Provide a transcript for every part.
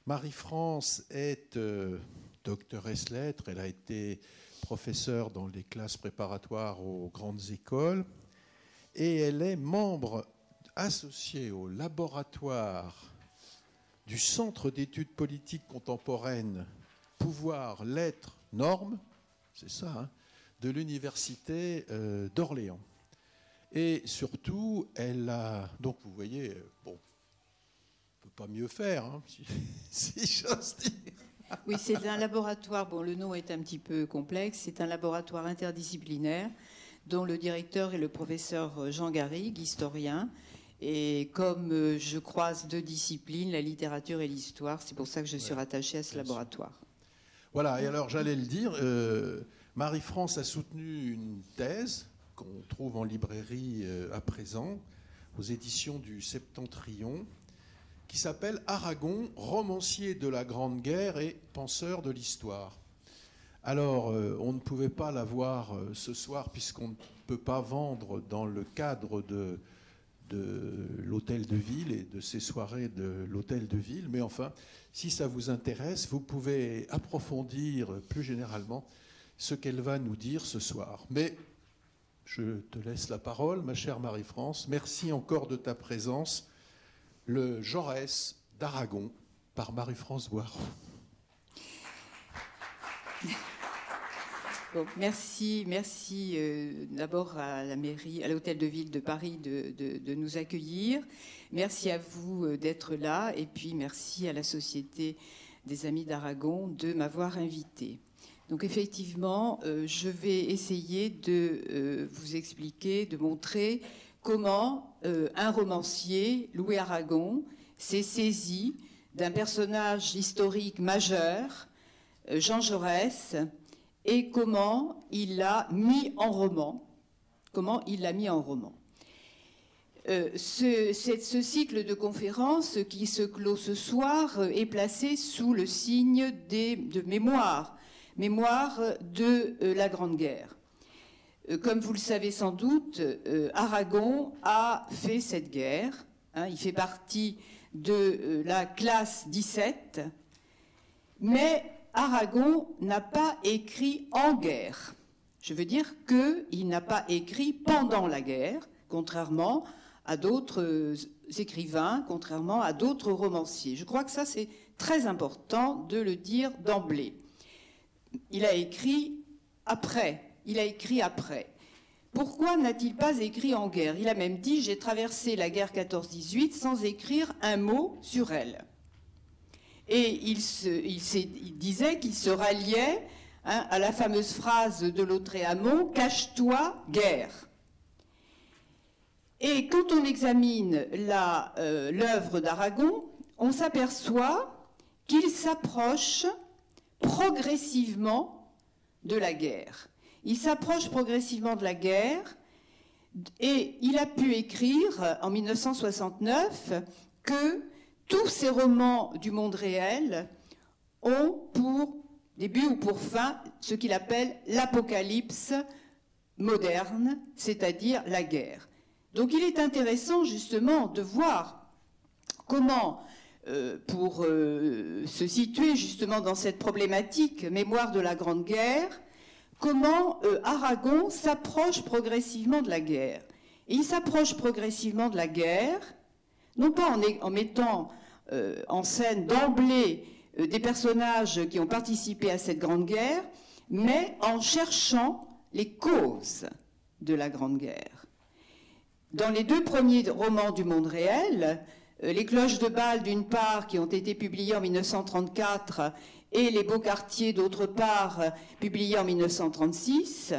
Marie-France est doctoresse lettres, elle a été professeure dans les classes préparatoires aux grandes écoles et elle est membre associée au laboratoire du Centre d'études politiques contemporaines Pouvoir, Lettres, Normes, c'est ça, hein, de l'Université d'Orléans. Et surtout, elle a... Donc vous voyez, bon, on ne peut pas mieux faire, hein, si j'ose dire. Oui, c'est un laboratoire, bon, le nom est un petit peu complexe, c'est un laboratoire interdisciplinaire dont le directeur est le professeur Jean Garrigue, historien. Et comme je croise deux disciplines, la littérature et l'histoire, c'est pour ça que je suis rattachée à ce laboratoire. Voilà, et alors j'allais le dire, Marie-France a soutenu une thèse qu'on trouve en librairie à présent, aux éditions du Septentrion, qui s'appelle « Aragon, romancier de la Grande Guerre et penseur de l'histoire ». Alors, on ne pouvait pas la voir ce soir, puisqu'on ne peut pas vendre dans le cadre de l'Hôtel de Ville et de ces soirées de l'Hôtel de Ville. Mais enfin, si ça vous intéresse, vous pouvez approfondir plus généralement ce qu'elle va nous dire ce soir. Mais je te laisse la parole, ma chère Marie-France. Merci encore de ta présence. Le Jaurès d'Aragon par Marie-France Boiron. Bon, merci d'abord à la mairie, à l'Hôtel de Ville de Paris de nous accueillir. Merci à vous d'être là et puis merci à la Société des Amis d'Aragon de m'avoir invité. Donc effectivement, je vais essayer de vous expliquer, de montrer comment un romancier, Louis Aragon, s'est saisi d'un personnage historique majeur, Jean Jaurès, et comment il l'a mis en roman. Ce cycle de conférences qui se clôt ce soir est placé sous le signe de mémoire de la Grande Guerre. Comme vous le savez sans doute, Aragon a fait cette guerre. Hein, il fait partie de la classe 17, mais Aragon n'a pas écrit en guerre. Je veux dire qu'il n'a pas écrit pendant la guerre, contrairement à d'autres écrivains, contrairement à d'autres romanciers. Je crois que ça, c'est très important de le dire d'emblée. Il a écrit après. Pourquoi n'a-t-il pas écrit en guerre? Il a même dit « J'ai traversé la guerre 14-18 sans écrire un mot sur elle ». Et il disait qu'il se ralliait à la fameuse phrase de Lautréamont « Cache-toi, guerre ». Et quand on examine l'œuvre d'Aragon, on s'aperçoit qu'il s'approche progressivement de la guerre. Il s'approche progressivement de la guerre et il a pu écrire en 1969 que tous ces romans du monde réel ont pour début ou pour fin ce qu'il appelle l'apocalypse moderne, c'est-à-dire la guerre. Donc il est intéressant justement de voir comment, pour se situer justement dans cette problématique mémoire de la Grande Guerre, comment Aragon s'approche progressivement de la guerre. Et il s'approche progressivement de la guerre, non pas en mettant en scène d'emblée des personnages qui ont participé à cette Grande Guerre, mais en cherchant les causes de la Grande Guerre. Dans les deux premiers romans du monde réel, Les Cloches de Bâle d'une part, qui ont été publiés en 1934, et Les Beaux Quartiers d'autre part, publiés en 1936,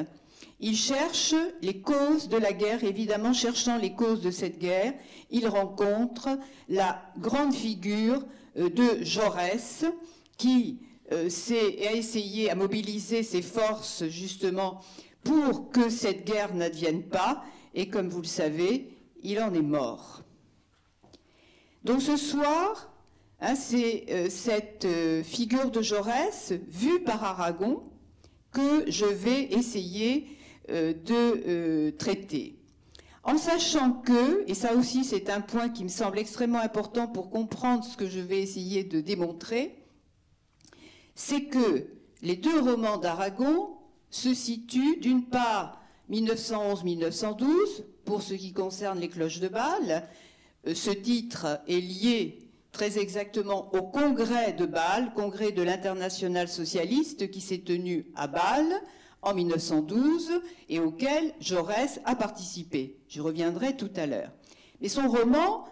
il cherche les causes de la guerre. Évidemment, cherchant les causes de cette guerre, il rencontre la grande figure de Jaurès, qui a essayé à mobiliser ses forces justement pour que cette guerre n'advienne pas, et comme vous le savez, il en est mort. Donc ce soir, hein, c'est cette figure de Jaurès, vue par Aragon, que je vais essayer de traiter. en sachant que, et ça aussi c'est un point qui me semble extrêmement important pour comprendre ce que je vais essayer de démontrer, c'est que les deux romans d'Aragon se situent d'une part 1911-1912, pour ce qui concerne les cloches de Bâle. Ce titre est lié très exactement au congrès de Bâle, congrès de l'Internationale socialiste qui s'est tenu à Bâle en 1912 et auquel Jaurès a participé. J'y reviendrai tout à l'heure. Mais son roman,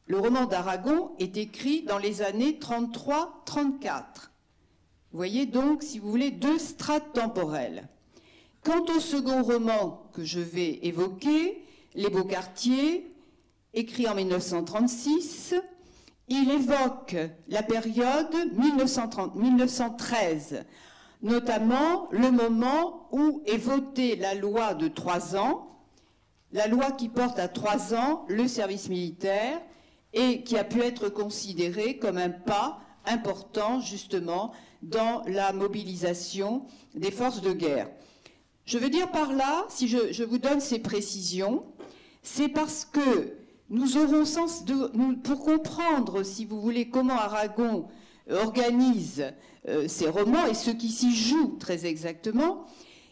le roman d'Aragon, est écrit dans les années 33-34. Vous voyez donc, si vous voulez, deux strates temporelles. Quant au second roman que je vais évoquer, Les Beaux Quartiers, écrit en 1936, il évoque la période 1913, notamment le moment où est votée la loi de 3 ans, la loi qui porte à 3 ans le service militaire et qui a pu être considérée comme un pas important justement dans la mobilisation des forces de guerre. Je veux dire par là, si je vous donne ces précisions, c'est parce que nous aurons pour comprendre, si vous voulez, comment Aragon organise ses romans et ce qui s'y joue très exactement,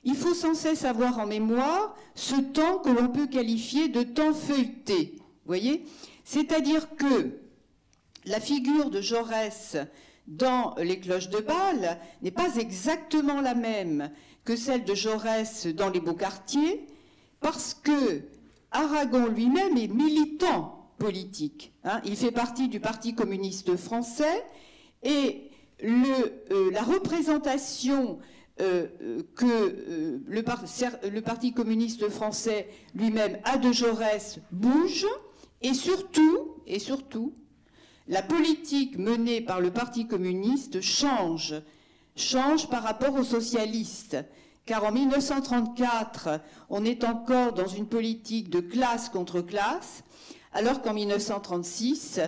il faut sans cesse avoir en mémoire ce temps que l'on peut qualifier de temps feuilleté. Vous voyez ? C'est-à-dire que la figure de Jaurès dans Les Cloches de Bâle n'est pas exactement la même que celle de Jaurès dans Les Beaux Quartiers, parce que Aragon lui-même est militant politique. Il fait partie du Parti communiste français et la représentation que le Parti communiste français lui-même a de Jaurès bouge, et surtout, la politique menée par le Parti communiste change par rapport aux socialistes. Car en 1934, on est encore dans une politique de classe contre classe, alors qu'en 1936,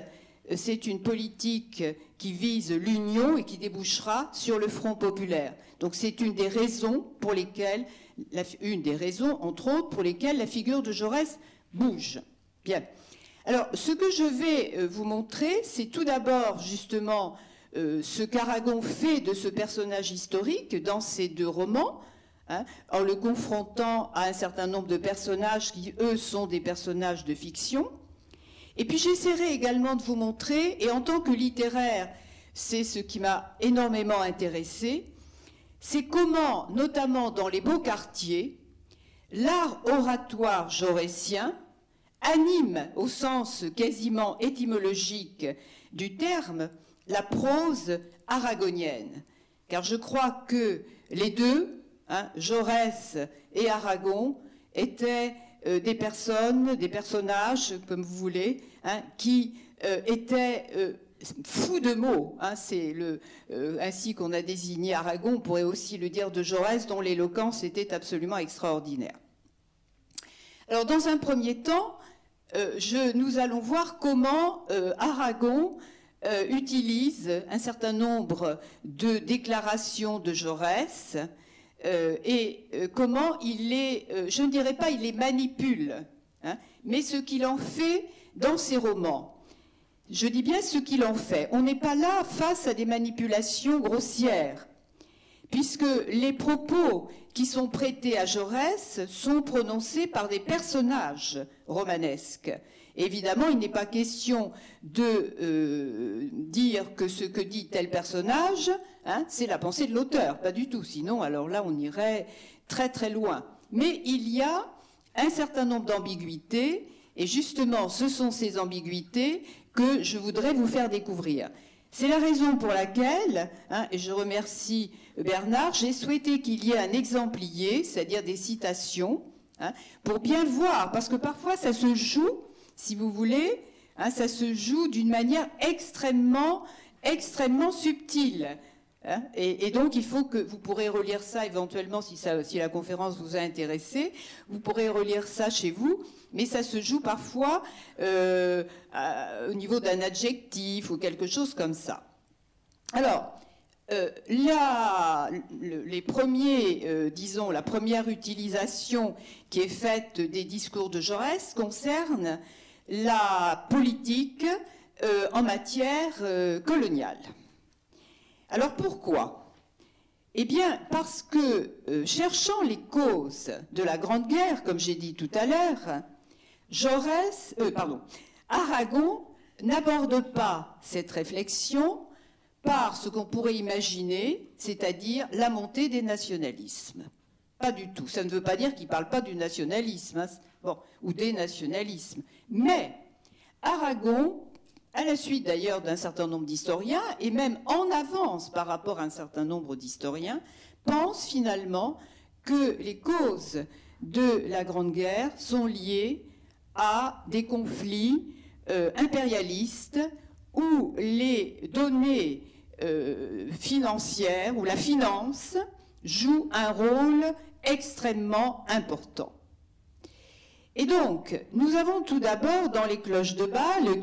c'est une politique qui vise l'union et qui débouchera sur le Front populaire. Donc c'est une des raisons, entre autres, pour lesquelles la figure de Jaurès bouge. Bien. Alors, ce que je vais vous montrer, c'est tout d'abord, justement, ce qu'Aragon fait de ce personnage historique dans ces deux romans, en le confrontant à un certain nombre de personnages qui, eux, sont des personnages de fiction. Et puis j'essaierai également de vous montrer, et en tant que littéraire, c'est ce qui m'a énormément intéressé, c'est comment, notamment dans Les Beaux Quartiers, l'art oratoire jaurétien anime, au sens quasiment étymologique du terme, la prose aragonienne. Car je crois que les deux, Jaurès et Aragon, étaient des personnages, comme vous voulez, qui étaient fous de mots. C'est ainsi qu'on a désigné Aragon, on pourrait aussi le dire de Jaurès, dont l'éloquence était absolument extraordinaire. Alors, dans un premier temps, nous allons voir comment Aragon utilise un certain nombre de déclarations de Jaurès et comment il je ne dirais pas il les manipule, mais ce qu'il en fait dans ses romans. Je dis bien ce qu'il en fait. On n'est pas là face à des manipulations grossières, puisque les propos qui sont prêtés à Jaurès sont prononcés par des personnages romanesques. Évidemment, il n'est pas question de dire que ce que dit tel personnage, c'est la pensée de l'auteur, pas du tout. Sinon, alors là, on irait très très loin. Mais il y a un certain nombre d'ambiguïtés, et justement, ce sont ces ambiguïtés que je voudrais vous faire découvrir. C'est la raison pour laquelle, et je remercie Bernard, j'ai souhaité qu'il y ait un exemplier, c'est-à-dire des citations, pour bien voir, parce que parfois ça se joue, si vous voulez, ça se joue d'une manière extrêmement subtile. Et donc il faut que vous pourrez relire ça éventuellement si la conférence vous a intéressé, vous pourrez relire ça chez vous, mais ça se joue parfois au niveau d'un adjectif ou quelque chose comme ça. Alors, les premiers, disons, la première utilisation qui est faite des discours de Jaurès concerne la politique en matière coloniale. Alors pourquoi? Eh bien, parce que, cherchant les causes de la Grande Guerre, comme j'ai dit tout à l'heure, Aragon n'aborde pas cette réflexion par ce qu'on pourrait imaginer, c'est-à-dire la montée des nationalismes. Pas du tout. Ça ne veut pas dire qu'il ne parle pas du nationalisme, hein, bon, ou des nationalismes. Mais Aragon, à la suite d'ailleurs d'un certain nombre d'historiens, et même en avance par rapport à un certain nombre d'historiens, pense finalement que les causes de la Grande Guerre sont liées à des conflits impérialistes où les données financières, où la finance joue un rôle extrêmement important. Et donc, nous avons tout d'abord dans les cloches de Bâle,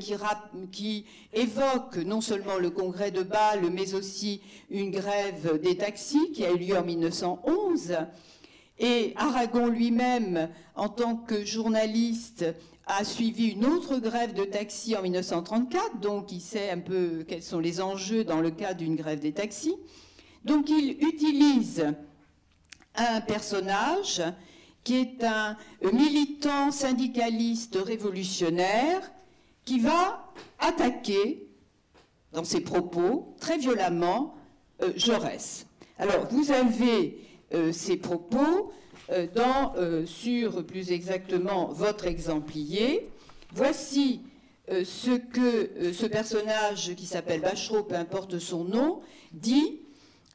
qui évoquent non seulement le congrès de Bâle, mais aussi une grève des taxis qui a eu lieu en 1911. Et Aragon lui-même, en tant que journaliste, a suivi une autre grève de taxis en 1934, donc il sait un peu quels sont les enjeux dans le cas d'une grève des taxis. Donc il utilise un personnage qui est un militant syndicaliste révolutionnaire qui va attaquer, dans ses propos, très violemment, Jaurès. Alors, vous avez ces propos sur, plus exactement, votre exemplier. Voici ce que ce personnage, qui s'appelle Bachereau, peu importe son nom, dit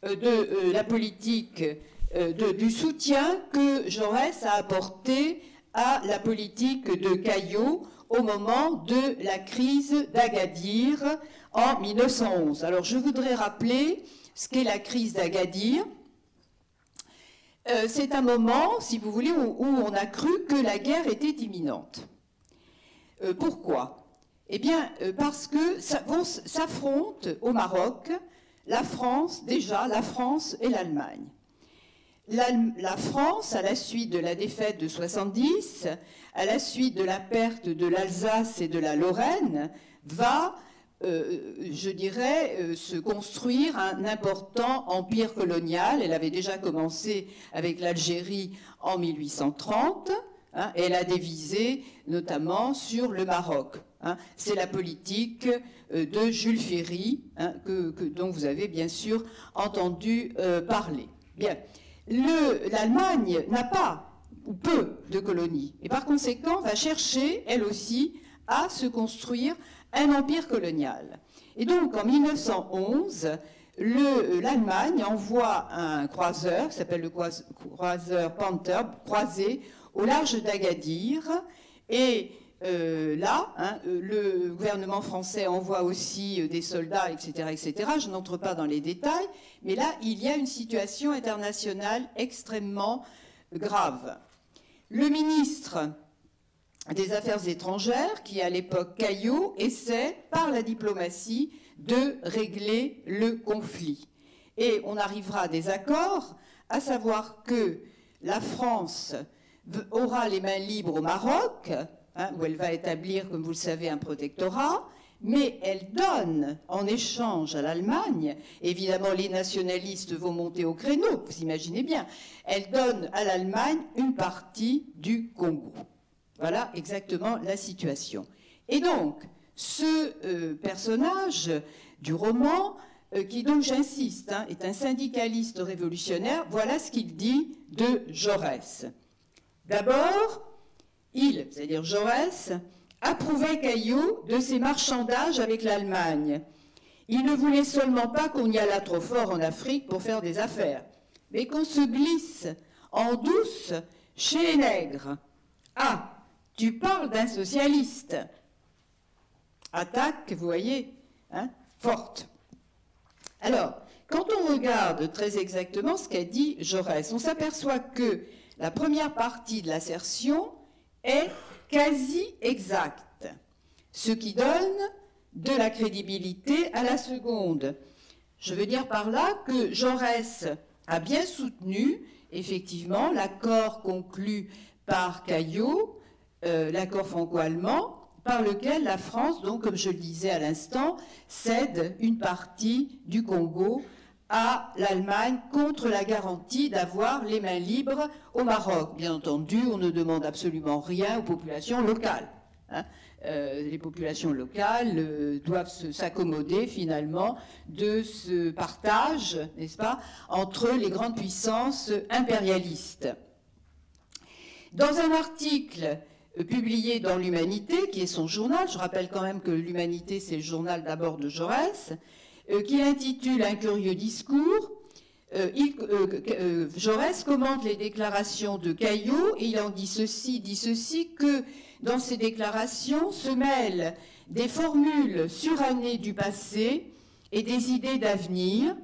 de la politique du soutien que Jaurès a apporté à la politique de Caillaux au moment de la crise d'Agadir en 1911. Alors je voudrais rappeler ce qu'est la crise d'Agadir. C'est un moment, si vous voulez, où on a cru que la guerre était imminente. Pourquoi? Eh bien, parce que s'affrontent au Maroc la France, déjà, la France et l'Allemagne. La France, à la suite de la défaite de 70, à la suite de la perte de l'Alsace et de la Lorraine, va, je dirais, se construire un important empire colonial. Elle avait déjà commencé avec l'Algérie en 1830, hein, et elle a dévisé notamment sur le Maroc. Hein. C'est la politique de Jules Ferry, hein, dont vous avez bien sûr entendu parler. Bien. L'Allemagne n'a pas ou peu de colonies et par conséquent va chercher, elle aussi, à se construire un empire colonial. Et donc en 1911, l'Allemagne envoie un croiseur, qui s'appelle le croiseur Panther, croisé au large d'Agadir, et là, hein, le gouvernement français envoie aussi des soldats, etc., etc. Je n'entre pas dans les détails, mais là, il y a une situation internationale extrêmement grave. Le ministre des Affaires étrangères, qui est à l'époque Caillaux, essaie, par la diplomatie, de régler le conflit. Et on arrivera à des accords, à savoir que la France aura les mains libres au Maroc, hein, où elle va établir, comme vous le savez, un protectorat, mais elle donne en échange à l'Allemagne, évidemment les nationalistes vont monter au créneau, vous imaginez bien, elle donne à l'Allemagne une partie du Congo. Voilà exactement la situation. Et donc, ce personnage du roman, qui donc, j'insiste, hein, est un syndicaliste révolutionnaire, voilà ce qu'il dit de Jaurès. D'abord, il, c'est-à-dire Jaurès, approuvait Caillaux de ses marchandages avec l'Allemagne. Il ne voulait seulement pas qu'on y allât trop fort en Afrique pour faire des affaires, mais qu'on se glisse en douce chez les nègres. Ah, tu parles d'un socialiste. Attaque, vous voyez, hein, forte. Alors, quand on regarde très exactement ce qu'a dit Jaurès, on s'aperçoit que la première partie de l'assertion est quasi exacte, ce qui donne de la crédibilité à la seconde. Je veux dire par là que Jaurès a bien soutenu, effectivement, l'accord conclu par Caillaux, l'accord franco-allemand, par lequel la France, donc, comme je le disais à l'instant, cède une partie du Congo à l'Allemagne contre la garantie d'avoir les mains libres au Maroc. Bien entendu, on ne demande absolument rien aux populations locales. Hein. Les populations locales doivent s'accommoder finalement de ce partage, n'est-ce pas, entre les grandes puissances impérialistes. Dans un article publié dans l'Humanité, qui est son journal, je rappelle quand même que l'Humanité c'est le journal d'abord de Jaurès, qui intitule Un curieux discours, Jaurès commente les déclarations de Caillaux et il en dit ceci, que dans ces déclarations se mêlent des formules surannées du passé et des idées d'avenir.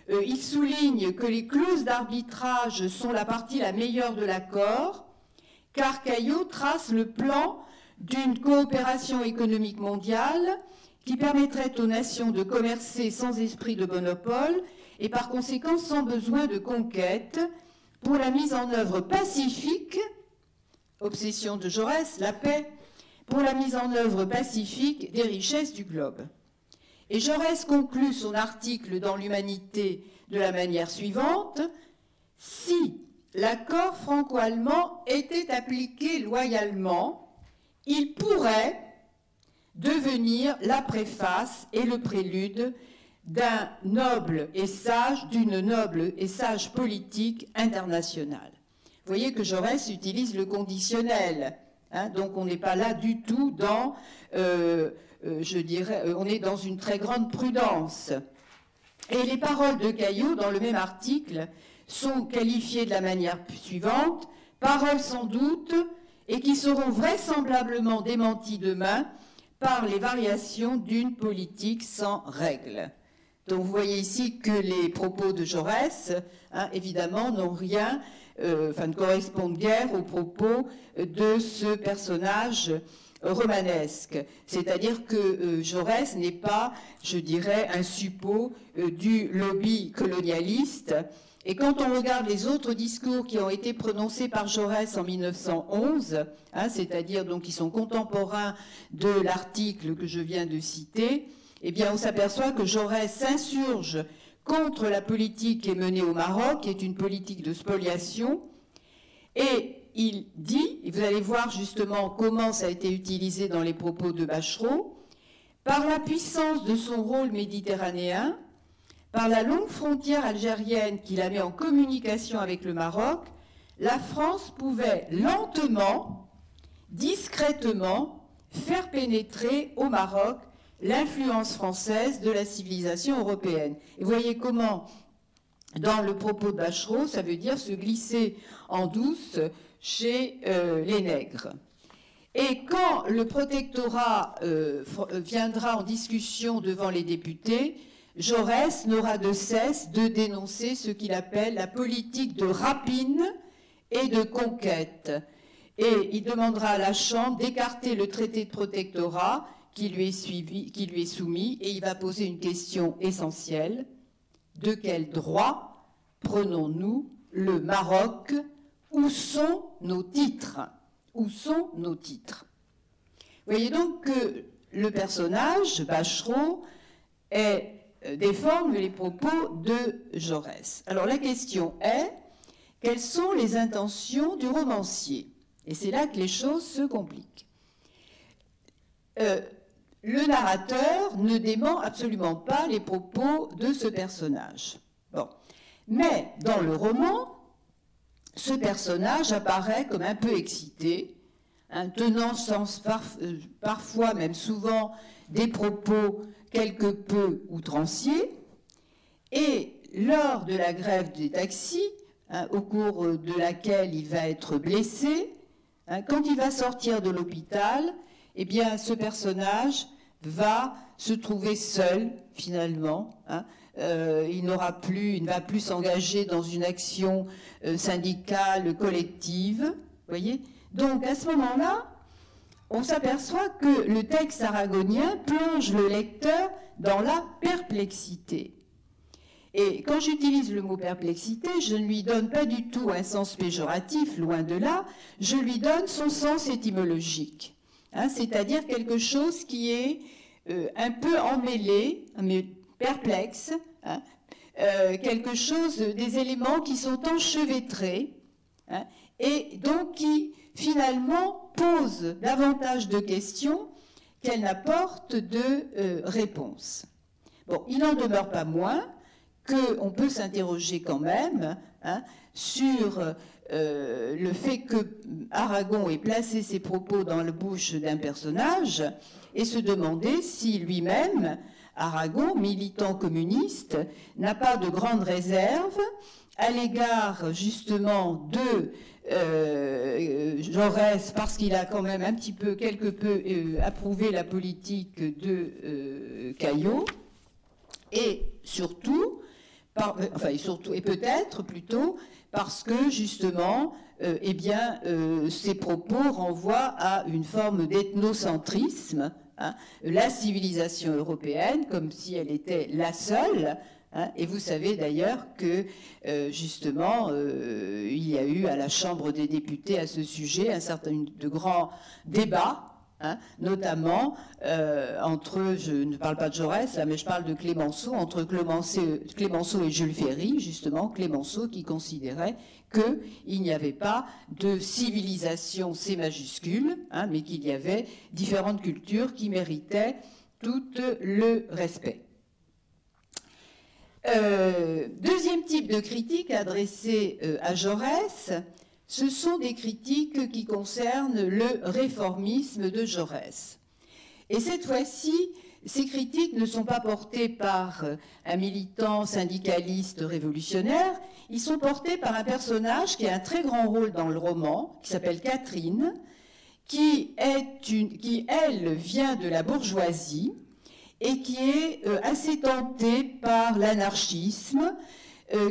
Il souligne que les clauses d'arbitrage sont la partie la meilleure de l'accord, car Caillaux trace le plan d'une coopération économique mondiale qui permettrait aux nations de commercer sans esprit de monopole et par conséquent sans besoin de conquête pour la mise en œuvre pacifique, obsession de Jaurès, la paix, pour la mise en œuvre pacifique des richesses du globe. Et Jaurès conclut son article dans l'Humanité de la manière suivante: si l'accord franco-allemand était appliqué loyalement, il pourrait devenir la préface et le prélude d'une noble et sage politique internationale. Vous voyez que Jaurès utilise le conditionnel, hein, donc on n'est pas là du tout dans, je dirais, on est dans une très grande prudence. Et les paroles de Caillaux dans le même article sont qualifiées de la manière suivante: paroles sans doute, et qui seront vraisemblablement démenties demain par les variations d'une politique sans règles. Donc vous voyez ici que les propos de Jaurès, hein, évidemment, n'ont rien, ne correspondent guère aux propos de ce personnage romanesque. C'est-à-dire que Jaurès n'est pas, je dirais, un suppôt du lobby colonialiste. Et quand on regarde les autres discours qui ont été prononcés par Jaurès en 1911, hein, c'est-à-dire donc qui sont contemporains de l'article que je viens de citer, eh bien on s'aperçoit que Jaurès s'insurge contre la politique qui est menée au Maroc, qui est une politique de spoliation, et il dit, et vous allez voir justement comment ça a été utilisé dans les propos de Bachereau, par la puissance de son rôle méditerranéen, par la longue frontière algérienne qui la met en communication avec le Maroc, la France pouvait lentement, discrètement, faire pénétrer au Maroc l'influence française de la civilisation européenne. Et vous voyez comment, dans le propos de Bachereau, ça veut dire se glisser en douce chez les nègres. Et quand le protectorat viendra en discussion devant les députés, Jaurès n'aura de cesse de dénoncer ce qu'il appelle la politique de rapine et de conquête. Et il demandera à la Chambre d'écarter le traité de protectorat qui lui est soumis, et il va poser une question essentielle: de quel droit prenons-nous le Maroc? Où sont nos titres? Où sont nos titres? Vous voyez donc que le personnage, Bachereau, déforme les propos de Jaurès. Alors la question est, quelles sont les intentions du romancier? Et c'est là que les choses se compliquent. Le narrateur ne dément absolument pas les propos de ce personnage. Bon. Mais dans le roman, ce personnage apparaît comme un peu excité, tenant parfois, même souvent, des propos quelque peu outranciers, et lors de la grève des taxis, au cours de laquelle il va être blessé, quand il va sortir de l'hôpital, eh bien, ce personnage va se trouver seul, finalement. Il ne va plus s'engager dans une action syndicale collective. Voyez ? Donc, à ce moment-là, on s'aperçoit que le texte aragonien plonge le lecteur dans la perplexité. Et quand j'utilise le mot perplexité, je ne lui donne pas du tout un sens péjoratif, loin de là, je lui donne son sens étymologique. Hein, c'est-à-dire quelque chose qui est un peu emmêlé, mais perplexe, hein, quelque chose, des éléments qui sont enchevêtrés, hein, et donc qui finalement posent davantage de questions qu'elles n'apportent de réponses. Bon, il n'en demeure pas moins qu'on peut s'interroger quand même, hein, sur le fait que Aragon ait placé ses propos dans la bouche d'un personnage et se demander si lui-même, Aragon, militant communiste, n'a pas de grandes réserves à l'égard justement de Jaurès, parce qu'il a quand même un petit peu, quelque peu approuvé la politique de Caillaux, et surtout, et peut-être plutôt parce que justement, ces propos renvoient à une forme d'ethnocentrisme, hein, la civilisation européenne, comme si elle était la seule. Hein, et vous savez d'ailleurs que justement, il y a eu à la Chambre des députés à ce sujet un certain nombre de grands débats. Hein, notamment entre, je ne parle pas de Jaurès, là, mais je parle de Clémenceau, entre Clémenceau et Jules Ferry, justement, Clémenceau qui considérait qu'il n'y avait pas de civilisation, C majuscule, hein, mais qu'il y avait différentes cultures qui méritaient tout le respect. Deuxième type de critique adressée à Jaurès, ce sont des critiques qui concernent le réformisme de Jaurès. Et cette fois-ci, ces critiques ne sont pas portées par un militant syndicaliste révolutionnaire, ils sont portés par un personnage qui a un très grand rôle dans le roman, qui s'appelle Catherine, qui, elle, vient de la bourgeoisie et qui est assez tentée par l'anarchisme.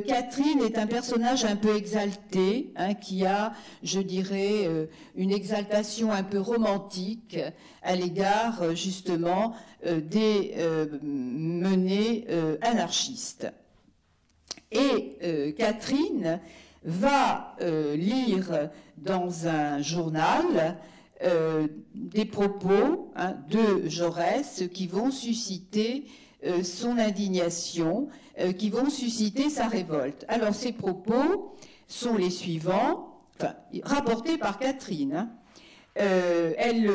Catherine est un personnage un peu exalté, hein, qui a, je dirais, une exaltation un peu romantique à l'égard, justement, des menées anarchistes. Et Catherine va lire dans un journal des propos, hein, de Jaurès qui vont susciter son indignation, qui vont susciter sa révolte. Alors ces propos sont les suivants, enfin, rapportés par Catherine. Hein. Elle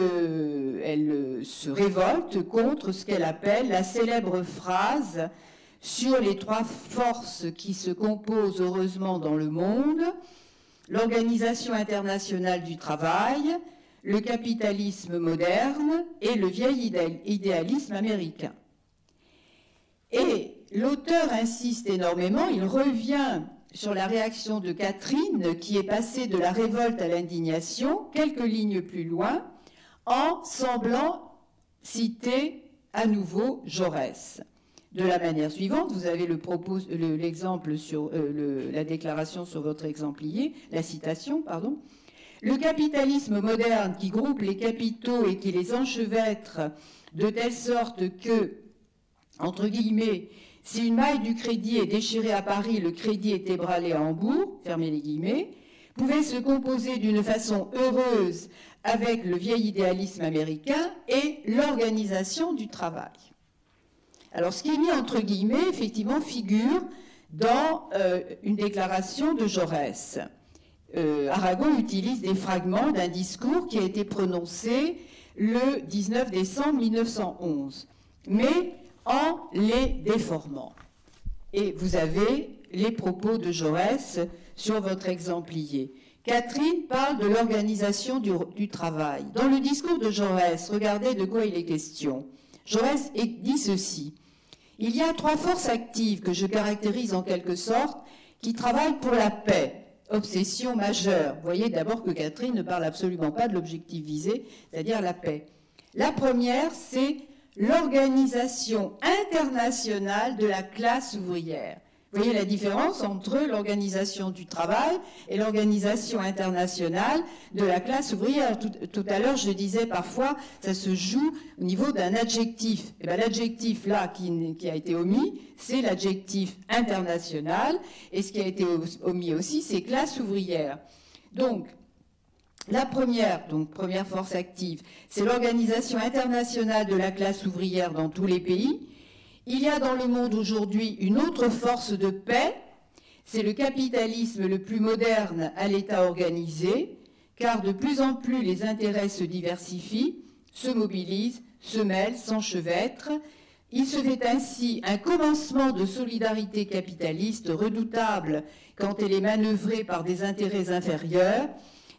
se révolte contre ce qu'elle appelle la célèbre phrase sur les trois forces qui se composent heureusement dans le monde: l'Organisation internationale du travail, le capitalisme moderne et le vieil idéalisme américain. Et l'auteur insiste énormément, il revient sur la réaction de Catherine, qui est passée de la révolte à l'indignation, quelques lignes plus loin, en semblant citer à nouveau Jaurès. De la manière suivante, vous avez l'exemple sur la déclaration sur votre exemplier, la citation, pardon. Le capitalisme moderne qui groupe les capitaux et qui les enchevêtre de telle sorte que, entre guillemets, si une maille du crédit est déchirée à Paris, le crédit est ébranlé à Hambourg, fermez les guillemets, pouvait se composer d'une façon heureuse avec le vieil idéalisme américain et l'organisation du travail. Alors, ce qui est mis entre guillemets, effectivement, figure dans une déclaration de Jaurès. Aragon utilise des fragments d'un discours qui a été prononcé le 19 décembre 1911, mais en les déformant. Et vous avez les propos de Jaurès sur votre exemplier. Catherine parle de l'organisation du travail. Dans le discours de Jaurès, regardez de quoi il est question. Jaurès dit ceci: il y a trois forces actives que je caractérise en quelque sorte qui travaillent pour la paix. Obsession majeure. Vous voyez d'abord que Catherine ne parle absolument pas de l'objectif visé, c'est-à-dire la paix. La première, c'est l'organisation internationale de la classe ouvrière. Vous voyez la différence entre l'organisation du travail et l'organisation internationale de la classe ouvrière. Tout à l'heure, je disais parfois, ça se joue au niveau d'un adjectif. Et bien, l'adjectif là qui a été omis, c'est l'adjectif international. Et ce qui a été omis aussi, c'est classe ouvrière. Donc, la première force active, c'est l'organisation internationale de la classe ouvrière dans tous les pays. Il y a dans le monde aujourd'hui une autre force de paix, c'est le capitalisme le plus moderne à l'État organisé, car de plus en plus les intérêts se diversifient, se mobilisent, se mêlent, s'enchevêtrent. Il se fait ainsi un commencement de solidarité capitaliste redoutable quand elle est manœuvrée par des intérêts inférieurs,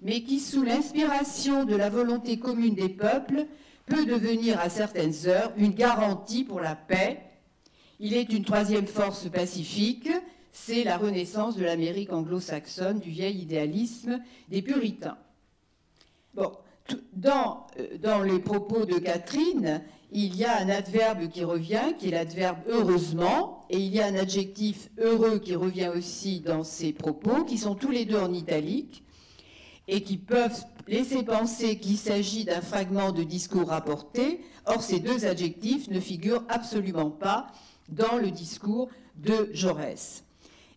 mais qui, sous l'inspiration de la volonté commune des peuples, peut devenir à certaines heures une garantie pour la paix. Il est une troisième force pacifique, c'est la renaissance de l'Amérique anglo-saxonne, du vieil idéalisme des puritains. Bon, dans les propos de Catherine, il y a un adverbe qui revient, qui est l'adverbe « heureusement », et il y a un adjectif « heureux » qui revient aussi dans ses propos, qui sont tous les deux en italique, et qui peuvent laisser penser qu'il s'agit d'un fragment de discours rapporté. Or, ces deux adjectifs ne figurent absolument pas dans le discours de Jaurès.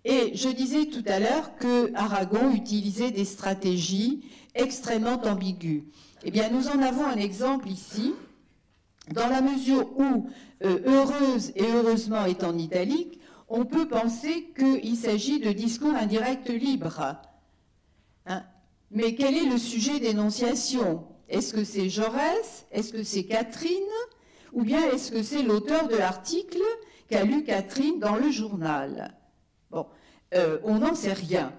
Et je disais tout à l'heure que Aragon utilisait des stratégies extrêmement ambiguës. Eh bien, nous en avons un exemple ici, dans la mesure où heureuse et heureusement est en italique, on peut penser qu'il s'agit de discours indirects libres. Hein? Mais quel est le sujet d'énonciation? Est-ce que c'est Jaurès? Est-ce que c'est Catherine? Ou bien est-ce que c'est l'auteur de l'article qu'a lu Catherine dans le journal? Bon, on n'en sait rien.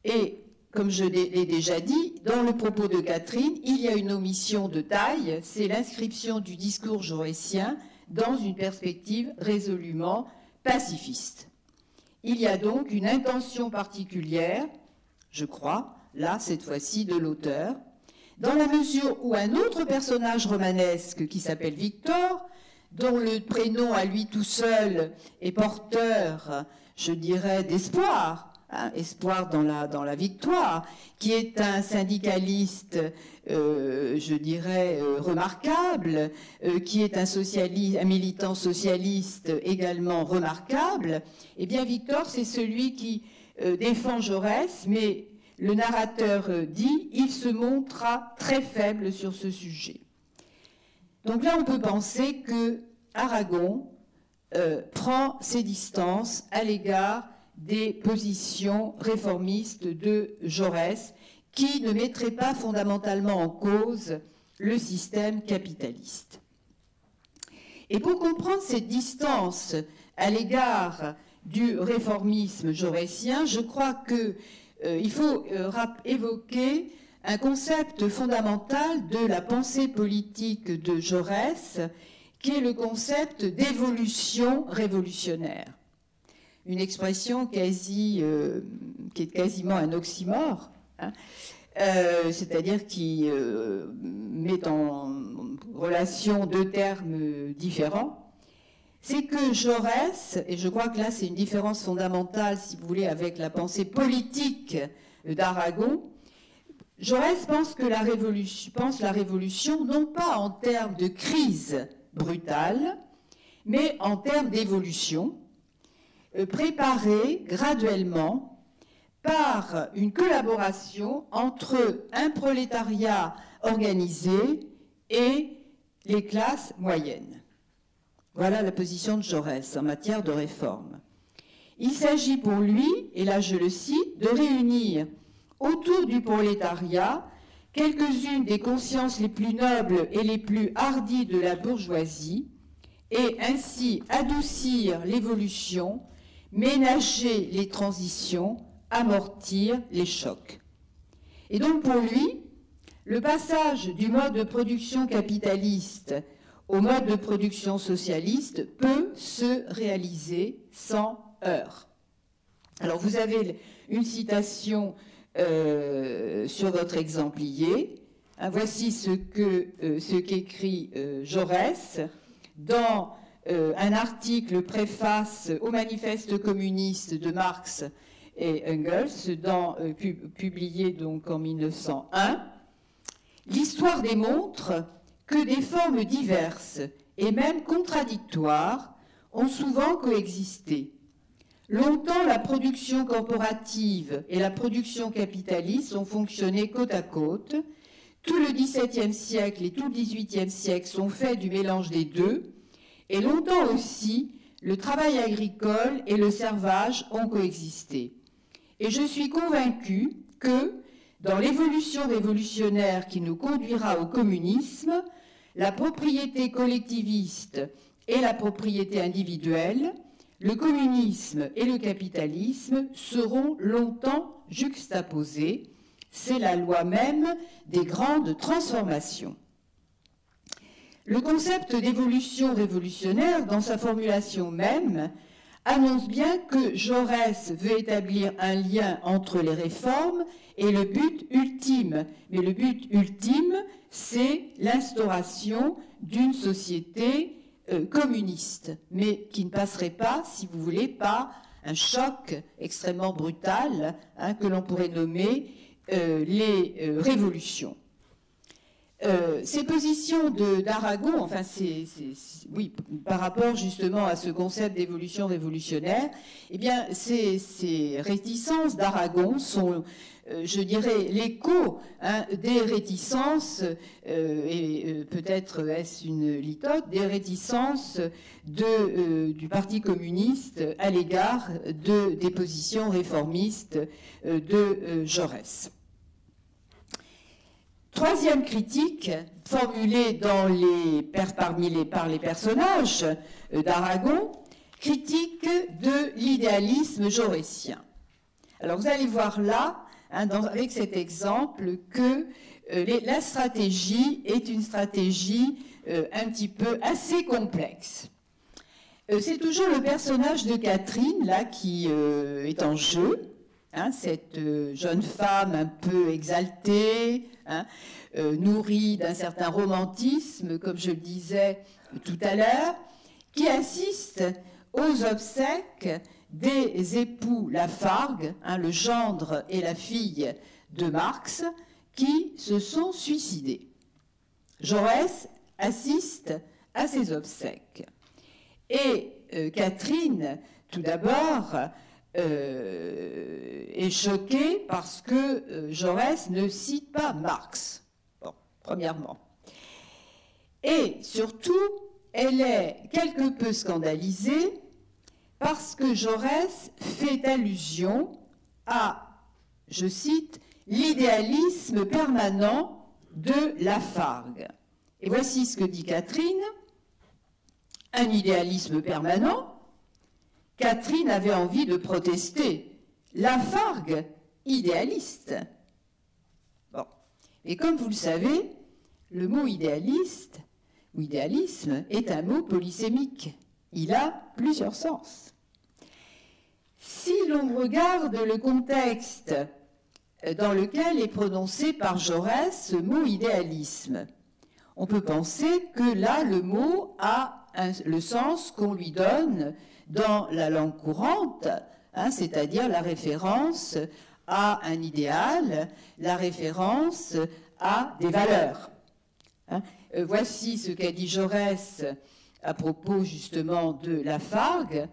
Et comme je l'ai déjà dit, dans le propos de Catherine, il y a une omission de taille, c'est l'inscription du discours jaurétien dans une perspective résolument pacifiste. Il y a donc une intention particulière, je crois, là, cette fois-ci, de l'auteur, dans la mesure où un autre personnage romanesque qui s'appelle Victor, dont le prénom à lui tout seul est porteur, je dirais, d'espoir, hein, espoir dans la victoire, qui est un syndicaliste, je dirais, remarquable, qui est un militant socialiste également remarquable, eh bien Victor, c'est celui qui défend Jaurès, mais le narrateur dit « il se montra très faible sur ce sujet ». Donc là, on peut penser que Aragon prend ses distances à l'égard des positions réformistes de Jaurès, qui ne mettraient pas fondamentalement en cause le système capitaliste. Et pour comprendre cette distance à l'égard du réformisme jaurétien, je crois qu'il faut évoquer un concept fondamental de la pensée politique de Jaurès, qui est le concept d'évolution révolutionnaire. Une expression qui est quasiment un oxymore, hein, c'est-à-dire qui met en relation deux termes différents. C'est que Jaurès, et je crois que là c'est une différence fondamentale, si vous voulez, avec la pensée politique d'Aragon, Jaurès pense la révolution non pas en termes de crise brutale, mais en termes d'évolution, préparée graduellement par une collaboration entre un prolétariat organisé et les classes moyennes. Voilà la position de Jaurès en matière de réforme. Il s'agit pour lui, et là je le cite, de réunir autour du prolétariat quelques-unes des consciences les plus nobles et les plus hardies de la bourgeoisie, et ainsi adoucir l'évolution, ménager les transitions, amortir les chocs. Et donc pour lui, le passage du mode de production capitaliste au mode de production socialiste peut se réaliser sans heurts. Alors vous avez une citation sur votre exemplier. Voici ce qu'écrit Jaurès dans un article préface au manifeste communiste de Marx et Engels, publié donc en 1901. L'histoire démontre que des formes diverses et même contradictoires ont souvent coexisté. Longtemps, la production corporative et la production capitaliste ont fonctionné côte à côte. Tout le XVIIe siècle et tout le XVIIIe siècle sont faits du mélange des deux. Et longtemps aussi, le travail agricole et le servage ont coexisté. Et je suis convaincue que, dans l'évolution révolutionnaire qui nous conduira au communisme, la propriété collectiviste et la propriété individuelle, le communisme et le capitalisme seront longtemps juxtaposés. C'est la loi même des grandes transformations. Le concept d'évolution révolutionnaire, dans sa formulation même, annonce bien que Jaurès veut établir un lien entre les réformes et le but ultime. Mais le but ultime, c'est l'instauration d'une société communiste, mais qui ne passerait pas, si vous voulez, par un choc extrêmement brutal, que l'on pourrait nommer les révolutions. Ces positions d'Aragon, enfin, oui, par rapport justement à ce concept d'évolution révolutionnaire, eh bien, ces réticences d'Aragon sont, je dirais, l'écho des réticences, et peut-être est-ce une litote, des réticences du Parti communiste à l'égard des positions réformistes de Jaurès. Troisième critique, formulée par les personnages d'Aragon, critique de l'idéalisme jaurétien. Alors vous allez voir là, avec cet exemple, que la stratégie est une stratégie un petit peu assez complexe. C'est toujours le personnage de Catherine, là, qui est en jeu. Cette jeune femme un peu exaltée, nourrie d'un certain romantisme, comme je le disais tout à l'heure, qui assiste aux obsèques des époux Lafargue, le gendre et la fille de Marx, qui se sont suicidés. Jaurès assiste à ces obsèques. Et Catherine, tout d'abord, est choquée parce que Jaurès ne cite pas Marx, bon, premièrement. Et surtout, elle est quelque peu scandalisée parce que Jaurès fait allusion à, je cite, l'idéalisme permanent de Lafargue. Et voici ce que dit Catherine. Un idéalisme permanent. Catherine avait envie de protester. Lafargue, idéaliste. Bon. Et comme vous le savez, le mot idéaliste ou idéalisme est un mot polysémique. Il a plusieurs sens. Si l'on regarde le contexte dans lequel est prononcé par Jaurès ce mot idéalisme, on peut penser que là, le mot a le sens qu'on lui donne dans la langue courante, c'est-à-dire la référence à un idéal, la référence à des valeurs. Voici ce qu'a dit Jaurès à propos justement de Lafargue.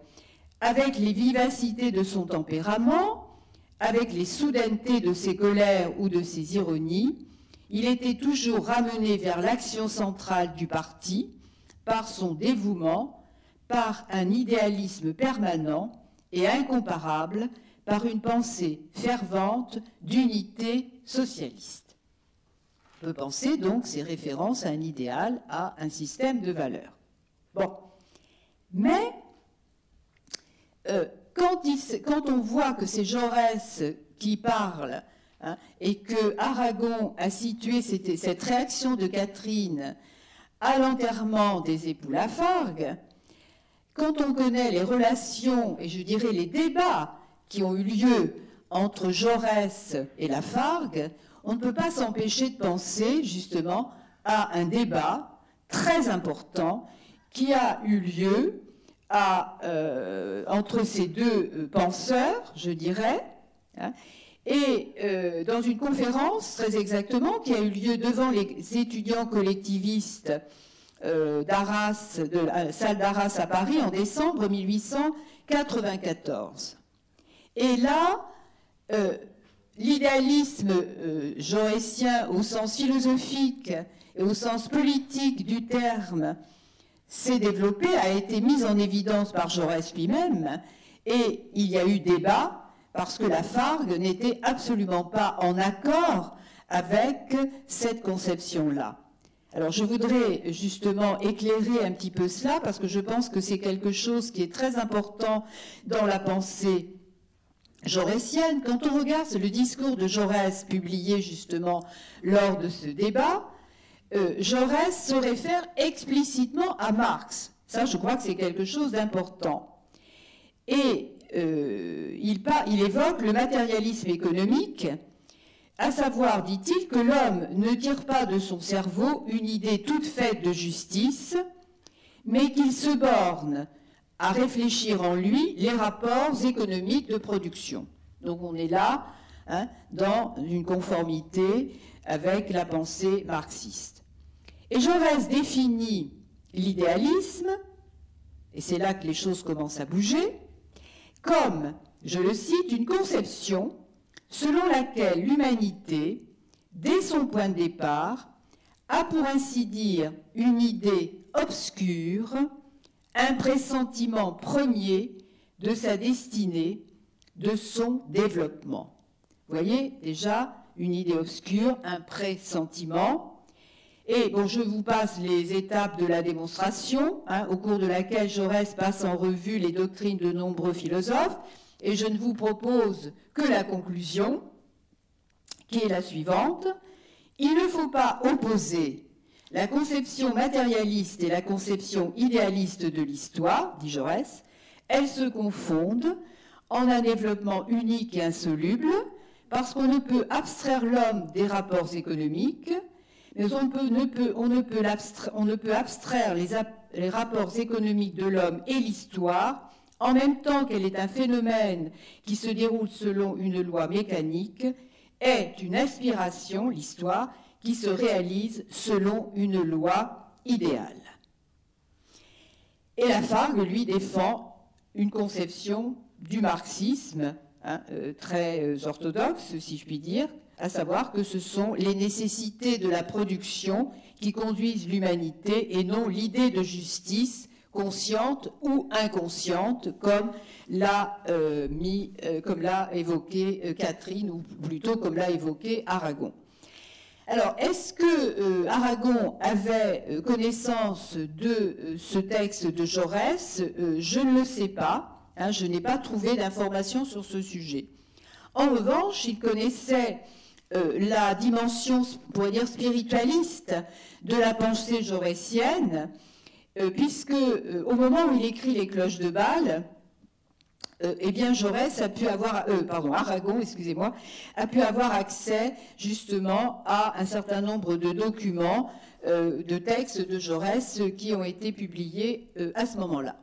Avec les vivacités de son tempérament, avec les soudainetés de ses colères ou de ses ironies, il était toujours ramené vers l'action centrale du parti par son dévouement, par un idéalisme permanent et incomparable, par une pensée fervente d'unité socialiste. On peut penser donc ces références à un idéal, à un système de valeurs. Bon, mais quand on voit que c'est Jaurès qui parle et que Aragon a situé cette réaction de Catherine à l'enterrement des époux Lafargue, quand on connaît les relations, et je dirais les débats qui ont eu lieu entre Jaurès et Lafargue, on ne peut pas s'empêcher de penser justement à un débat très important qui a eu lieu entre ces deux penseurs, je dirais, hein, et dans une conférence, très exactement, qui a eu lieu devant les étudiants collectivistes d'Arras, de la salle d'Arras à Paris en décembre 1894. Et là, l'idéalisme jaurésien au sens philosophique et au sens politique du terme s'est développé, a été mis en évidence par Jaurès lui-même, et il y a eu débat parce que la Fargue n'était absolument pas en accord avec cette conception-là. Alors je voudrais justement éclairer un petit peu cela, parce que je pense que c'est quelque chose qui est très important dans la pensée jaurésienne. Quand on regarde le discours de Jaurès publié justement lors de ce débat, Jaurès se réfère explicitement à Marx. Ça, je crois que c'est quelque chose d'important. Et il évoque le matérialisme économique, à savoir, dit-il, que l'homme ne tire pas de son cerveau une idée toute faite de justice, mais qu'il se borne à réfléchir en lui les rapports économiques de production. Donc on est là, hein, dans une conformité avec la pensée marxiste. Et Jaurès définit l'idéalisme, et c'est là que les choses commencent à bouger, comme, je le cite, une conception selon laquelle l'humanité, dès son point de départ, a pour ainsi dire une idée obscure, un pressentiment premier de sa destinée, de son développement. Vous voyez, déjà, une idée obscure, un pressentiment. Et bon, je vous passe les étapes de la démonstration, hein, au cours de laquelle Jaurès passe en revue les doctrines de nombreux philosophes, et je ne vous propose que la conclusion, qui est la suivante. Il ne faut pas opposer la conception matérialiste et la conception idéaliste de l'histoire, dit Jaurès. Elles se confondent en un développement unique et insoluble, parce qu'on ne peut abstraire l'homme des rapports économiques, mais on ne peut abstraire les rapports économiques de l'homme et l'histoire en même temps qu'elle est un phénomène qui se déroule selon une loi mécanique, est une aspiration, l'histoire, qui se réalise selon une loi idéale. Et la Fargue, lui, défend une conception du marxisme, hein, très orthodoxe, si je puis dire, à savoir que ce sont les nécessités de la production qui conduisent l'humanité et non l'idée de justice consciente ou inconsciente, comme l'a évoqué Catherine, ou plutôt comme l'a évoqué Aragon. Alors, est-ce que Aragon avait connaissance de ce texte de Jaurès? Je ne le sais pas, hein, je n'ai pas trouvé d'informations sur ce sujet. En revanche, il connaissait la dimension, on pourrait dire, spiritualiste de la pensée jaurésienne, puisque au moment où il écrit les Cloches de Bâle, eh bien Jaurès a pu avoir, Aragon, excusez-moi, a pu avoir accès justement à un certain nombre de documents, de textes de Jaurès qui ont été publiés à ce moment-là.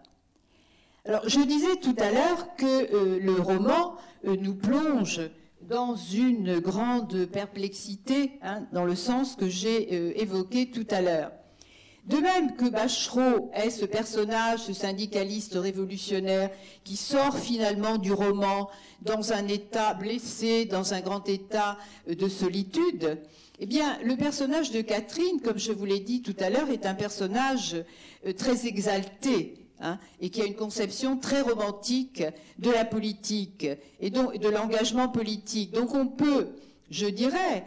Alors, je disais tout à l'heure que le roman nous plonge dans une grande perplexité, hein, dans le sens que j'ai évoqué tout à l'heure. De même que Bachereau est ce personnage, ce syndicaliste révolutionnaire qui sort finalement du roman dans un état blessé, dans un grand état de solitude, eh bien, le personnage de Catherine, comme je vous l'ai dit tout à l'heure, est un personnage très exalté, hein, et qui a une conception très romantique de la politique et donc de l'engagement politique. Donc on peut, je dirais,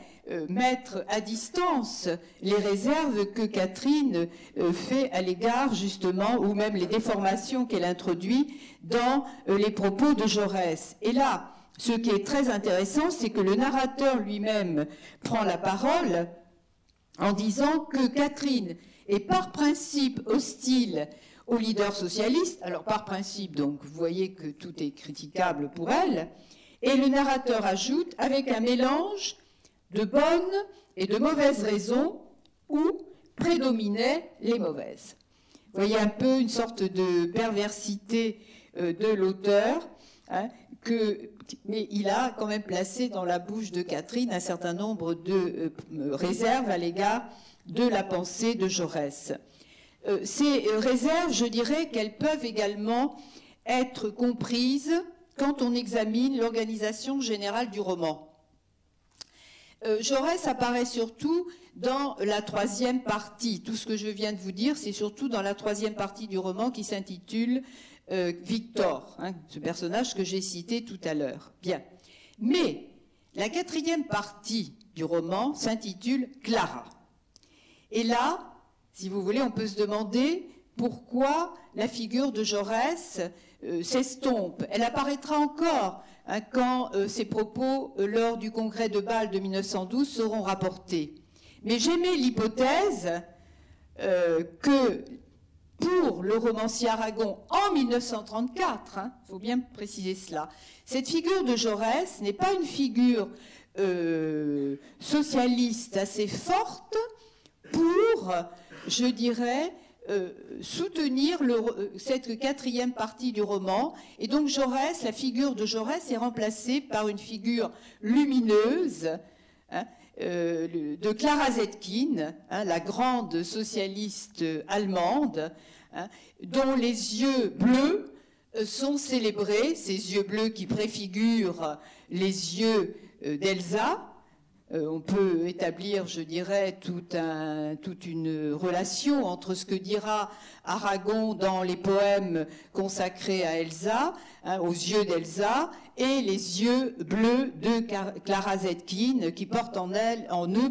mettre à distance les réserves que Catherine fait à l'égard justement, ou même les déformations qu'elle introduit dans les propos de Jaurès. Et là, ce qui est très intéressant, c'est que le narrateur lui-même prend la parole en disant que Catherine est par principe hostile aux leaders socialistes, alors par principe, donc vous voyez que tout est critiquable pour elle, et le narrateur ajoute avec un mélange de bonnes et de mauvaises raisons où prédominaient les mauvaises. Vous voyez un peu une sorte de perversité de l'auteur, hein, mais il a quand même placé dans la bouche de Catherine un certain nombre de réserves à l'égard de la pensée de Jaurès. Ces réserves, je dirais qu'elles peuvent également être comprises quand on examine l'organisation générale du roman. Jaurès apparaît surtout dans la troisième partie. Tout ce que je viens de vous dire, c'est surtout dans la troisième partie du roman qui s'intitule Victor, hein, ce personnage que j'ai cité tout à l'heure. Bien. Mais la quatrième partie du roman s'intitule Clara. Et là, si vous voulez, on peut se demander pourquoi la figure de Jaurès s'estompe. Elle apparaîtra encore hein, quand ses propos lors du congrès de Bâle de 1912 seront rapportés. Mais j'émets l'hypothèse que pour le romancier Aragon en 1934, il faut bien préciser cela, cette figure de Jaurès n'est pas une figure socialiste assez forte pour, je dirais, soutenir cette quatrième partie du roman. Et donc Jaurès, la figure de Jaurès est remplacée par une figure lumineuse, hein, de Clara Zetkin, hein, la grande socialiste allemande, hein, dont les yeux bleus sont célébrés, ces yeux bleus qui préfigurent les yeux d'Elsa. On peut établir, je dirais, toute une relation entre ce que dira Aragon dans les poèmes consacrés à Elsa, hein, aux yeux d'Elsa, et les yeux bleus de Clara Zetkin, qui portent en eux,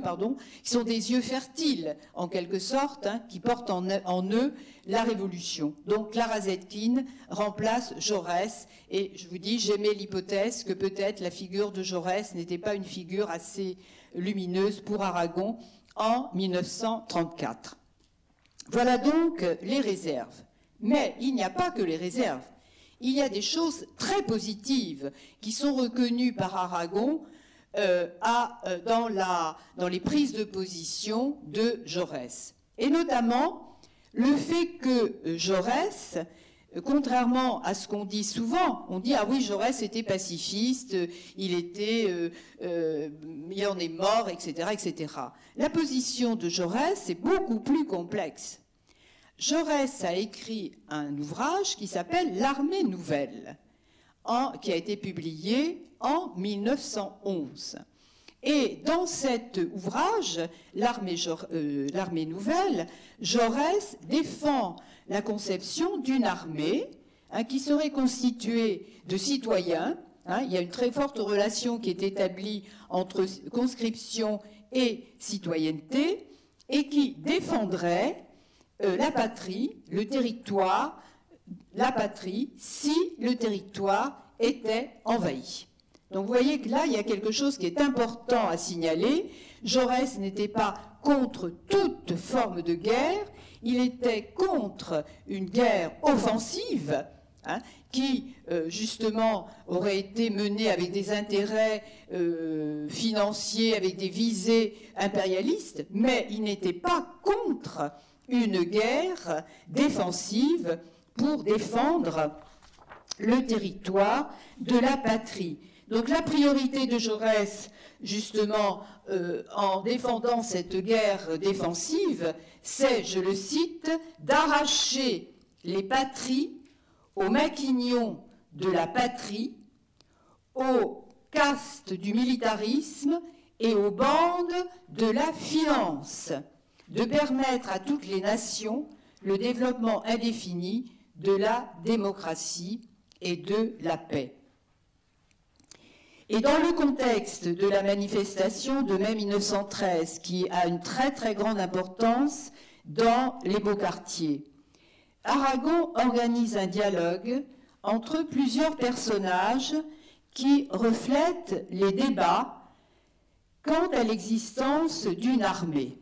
qui sont des yeux fertiles, en quelque sorte, hein, qui portent en eux la Révolution. Donc Clara Zetkin remplace Jaurès, et je vous dis, j'émets l'hypothèse que peut-être la figure de Jaurès n'était pas une figure assez lumineuse pour Aragon en 1934. Voilà donc les réserves. Mais il n'y a pas que les réserves. Il y a des choses très positives qui sont reconnues par Aragon dans les prises de position de Jaurès. Et notamment le fait que Jaurès, contrairement à ce qu'on dit souvent, on dit « Ah oui, Jaurès était pacifiste, il en est mort, etc. etc. » La position de Jaurès est beaucoup plus complexe. Jaurès a écrit un ouvrage qui s'appelle « L'Armée nouvelle », qui a été publié en 1911. Et dans cet ouvrage, l'Armée nouvelle, Jaurès défend la conception d'une armée hein, qui serait constituée de citoyens. Hein, il y a une très forte relation qui est établie entre conscription et citoyenneté, et qui défendrait la patrie, le territoire, la patrie, si le territoire était envahi. Donc vous voyez que là, il y a quelque chose qui est important à signaler. Jaurès n'était pas contre toute forme de guerre, il était contre une guerre offensive, hein, qui, justement, aurait été menée avec des intérêts financiers, avec des visées impérialistes, mais il n'était pas contre une guerre défensive pour défendre le territoire de la patrie. Donc la priorité de Jaurès, justement, en défendant cette guerre défensive, c'est, je le cite, d'arracher les patries aux maquignons de la patrie, aux castes du militarisme et aux bandes de la finance, de permettre à toutes les nations le développement indéfini de la démocratie et de la paix. Et dans le contexte de la manifestation de mai 1913, qui a une très très grande importance dans les beaux quartiers, Aragon organise un dialogue entre plusieurs personnages qui reflètent les débats quant à l'existence d'une armée.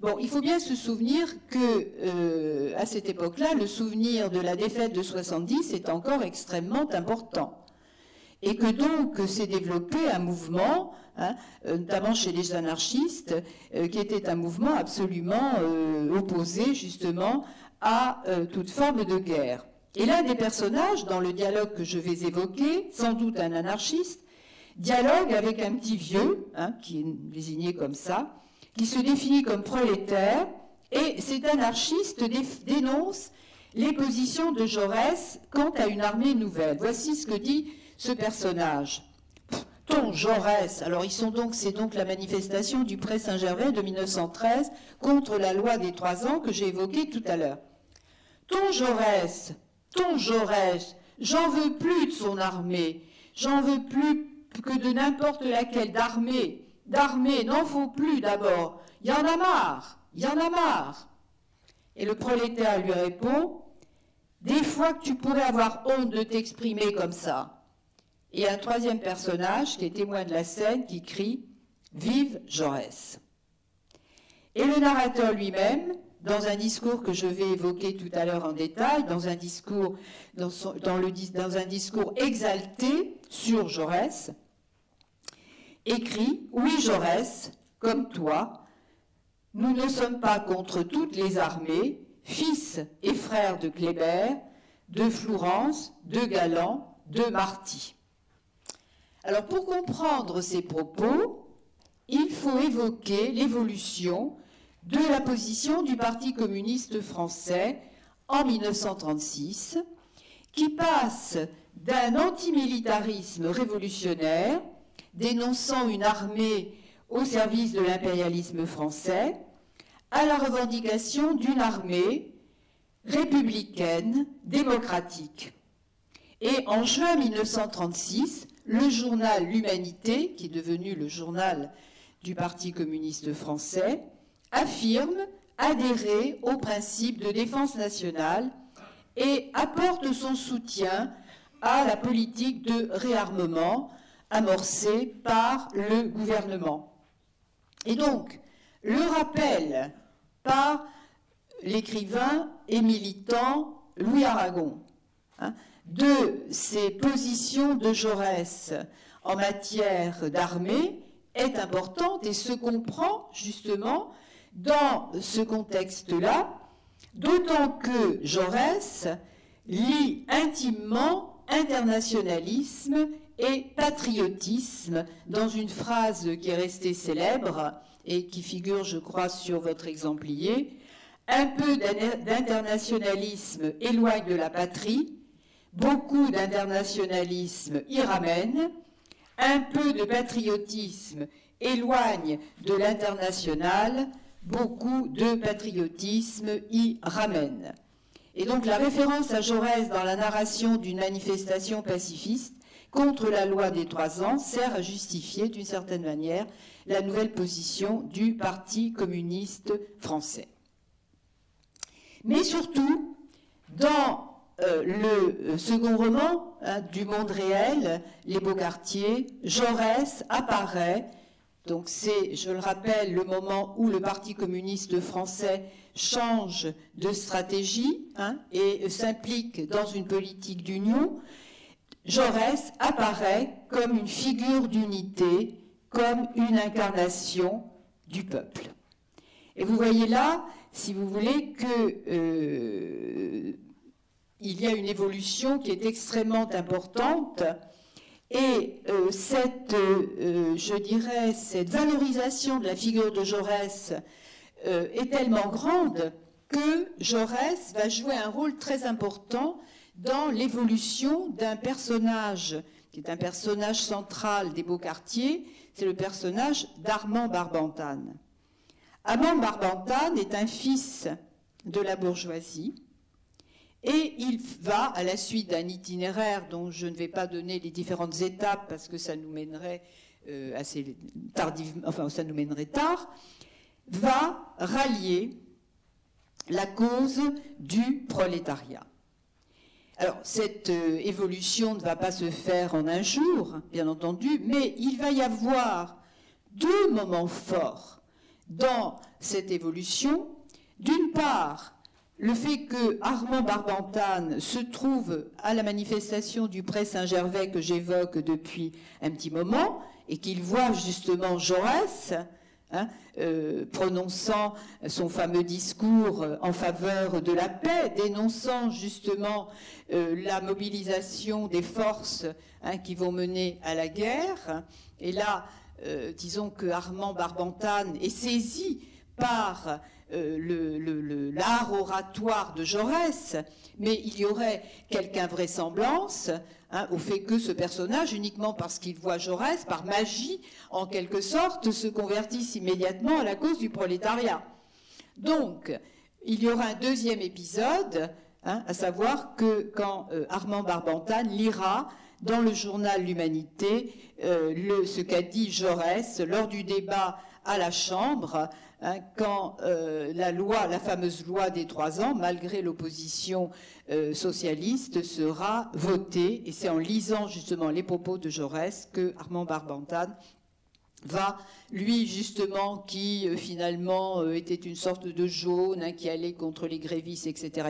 Bon, il faut bien se souvenir que, à cette époque-là, le souvenir de la défaite de 70 est encore extrêmement important. Et que donc s'est développé un mouvement, hein, notamment chez les anarchistes, qui était un mouvement absolument opposé justement à toute forme de guerre. Et l'un des personnages, dans le dialogue que je vais évoquer, sans doute un anarchiste, dialogue avec un petit vieux, qui est désigné comme ça, qui se définit comme prolétaire, et cet anarchiste dénonce les positions de Jaurès quant à une armée nouvelle. Voici ce que dit ce personnage. Ton Jaurès, alors c'est donc la manifestation du Pré Saint-Gervais de 1913 contre la loi des 3 ans que j'ai évoquée tout à l'heure. Ton Jaurès, j'en veux plus de son armée, j'en veux plus que de n'importe laquelle d'armée, n'en faut plus d'abord, il y en a marre. Et le prolétaire lui répond, des fois que tu pourrais avoir honte de t'exprimer comme ça. Et un troisième personnage, qui est témoin de la scène, qui crie « Vive Jaurès !» Et le narrateur lui-même, dans un discours que je vais évoquer tout à l'heure en détail, dans un discours exalté sur Jaurès, écrit « Oui, Jaurès, comme toi, nous ne sommes pas contre toutes les armées, fils et frères de Kléber, de Flourens, de Galland, de Marty. » Alors, pour comprendre ces propos, il faut évoquer l'évolution de la position du Parti communiste français en 1936, qui passe d'un antimilitarisme révolutionnaire, dénonçant une armée au service de l'impérialisme français, à la revendication d'une armée républicaine, démocratique. Et en juin 1936, le journal L'Humanité, qui est devenu le journal du Parti communiste français, affirme adhérer au principe de défense nationale et apporte son soutien à la politique de réarmement amorcée par le gouvernement. Et donc, le rappel par l'écrivain et militant Louis Aragon, de ces positions de Jaurès en matière d'armée est importante et se comprend justement dans ce contexte-là, d'autant que Jaurès lie intimement internationalisme et patriotisme dans une phrase qui est restée célèbre et qui figure, je crois, sur votre exemplier. Un peu d'internationalisme éloigne de la patrie, beaucoup d'internationalisme y ramène, un peu de patriotisme éloigne de l'international, beaucoup de patriotisme y ramène. Et donc la référence à Jaurès dans la narration d'une manifestation pacifiste contre la loi des 3 ans sert à justifier d'une certaine manière la nouvelle position du Parti communiste français. Mais surtout, dans le second roman du monde réel, Les Beaux Quartiers, Jaurès apparaît, donc c'est, je le rappelle, le moment où le Parti communiste français change de stratégie et s'implique dans une politique d'union. Jaurès apparaît comme une figure d'unité, comme une incarnation du peuple. Et vous voyez là, si vous voulez, que il y a une évolution qui est extrêmement importante et je dirais, cette valorisation de la figure de Jaurès est tellement grande que Jaurès va jouer un rôle très important dans l'évolution d'un personnage qui est un personnage central des Beaux Quartiers, c'est le personnage d'Armand Barbentane. Armand Barbentane est un fils de la bourgeoisie et il va, à la suite d'un itinéraire dont je ne vais pas donner les différentes étapes parce que ça nous mènerait assez tardivement, enfin ça nous mènerait tard, va rallier la cause du prolétariat. Alors, cette évolution ne va pas se faire en un jour, bien entendu, mais il va y avoir 2 moments forts dans cette évolution. D'une part, le fait que Armand Barbentane se trouve à la manifestation du Pré Saint-Gervais que j'évoque depuis un petit moment, et qu'il voit justement Jaurès, prononçant son fameux discours en faveur de la paix, dénonçant justement la mobilisation des forces qui vont mener à la guerre. Et là, disons que Armand Barbentane est saisi par l'art oratoire de Jaurès, mais il y aurait quelque invraisemblance au fait que ce personnage, uniquement parce qu'il voit Jaurès, par magie, en quelque sorte, se convertisse immédiatement à la cause du prolétariat. Donc, il y aura un deuxième épisode, à savoir que quand Armand Barbentane lira dans le journal L'Humanité ce qu'a dit Jaurès lors du débat à la Chambre, quand la fameuse loi des 3 ans, malgré l'opposition socialiste, sera votée. Et c'est en lisant justement les propos de Jaurès que Armand Barbentane va, lui justement, qui finalement était une sorte de jaune, qui allait contre les grévistes, etc.,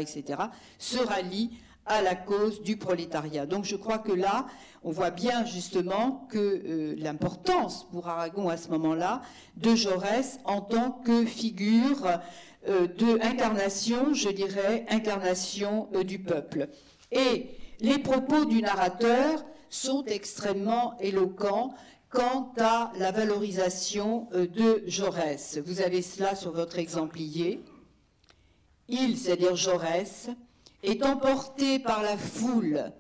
se rallie à la cause du prolétariat. Donc je crois que là, on voit bien justement que l'importance pour Aragon à ce moment-là de Jaurès en tant que figure incarnation, je dirais, incarnation du peuple. Et les propos du narrateur sont extrêmement éloquents quant à la valorisation de Jaurès. Vous avez cela sur votre exemplier. Il, c'est-à-dire Jaurès, est emporté par la foule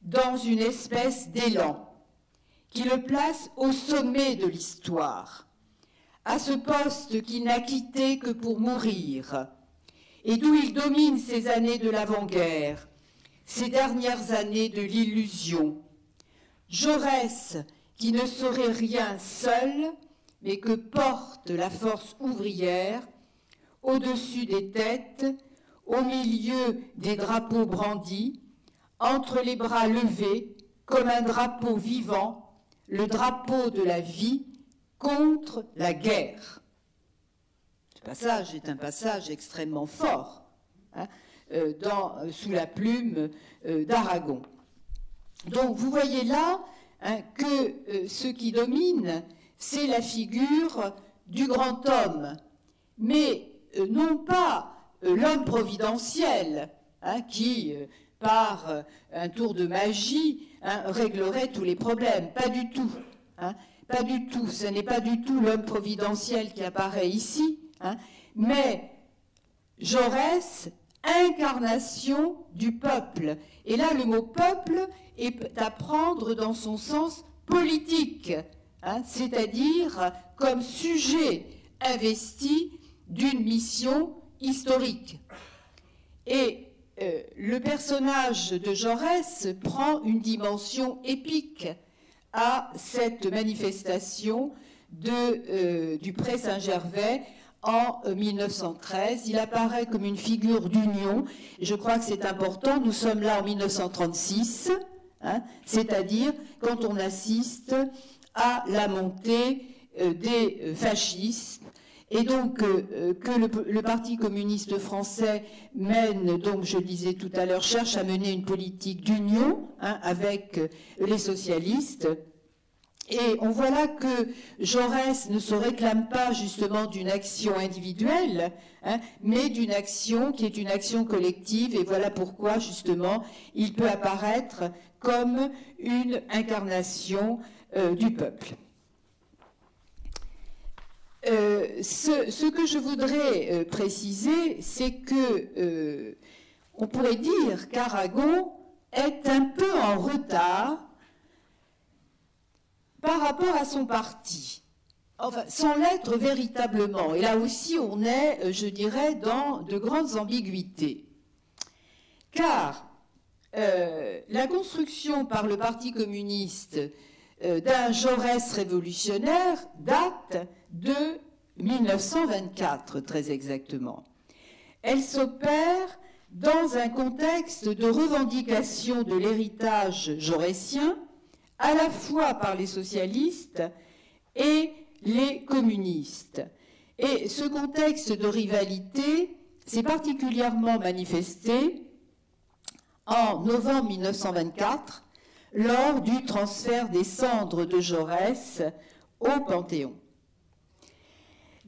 dans une espèce d'élan qui le place au sommet de l'histoire, à ce poste qu'il n'a quitté que pour mourir, et d'où il domine ces années de l'avant-guerre, ces dernières années de l'illusion. Jaurès, qui ne saurait rien seul, mais que porte la force ouvrière au-dessus des têtes, au milieu des drapeaux brandis, entre les bras levés, comme un drapeau vivant, le drapeau de la vie contre la guerre. Ce passage est un passage extrêmement fort, sous la plume d'Aragon. Donc vous voyez là que ce qui domine, c'est la figure du grand homme, mais non pas l'homme providentiel qui, par un tour de magie, réglerait tous les problèmes. Pas du tout. Pas du tout. Ce n'est pas du tout l'homme providentiel qui apparaît ici, mais Jaurès, incarnation du peuple. Et là, le mot peuple est à prendre dans son sens politique, c'est-à-dire comme sujet investi d'une mission historique. Et le personnage de Jaurès prend une dimension épique à cette manifestation du Pré Saint-Gervais en 1913. Il apparaît comme une figure d'union. Je crois que c'est important. Nous sommes là en 1936, c'est-à-dire quand on assiste à la montée des fascistes. Et donc que le Parti communiste français mène, donc je le disais tout à l'heure, cherche à mener une politique d'union avec les socialistes. Et on voit là que Jaurès ne se réclame pas justement d'une action individuelle, mais d'une action qui est une action collective. Et voilà pourquoi justement il peut apparaître comme une incarnation du peuple. Ce que je voudrais préciser, c'est que on pourrait dire qu'Aragon est un peu en retard par rapport à son parti, enfin, sans l'être véritablement. Et là aussi, on est, je dirais, dans de grandes ambiguïtés. Car la construction par le Parti communiste d'un Jaurès révolutionnaire date de 1924, très exactement. Elle s'opère dans un contexte de revendication de l'héritage jaurétien, à la fois par les socialistes et les communistes. Et ce contexte de rivalité s'est particulièrement manifesté en novembre 1924, lors du transfert des cendres de Jaurès au Panthéon.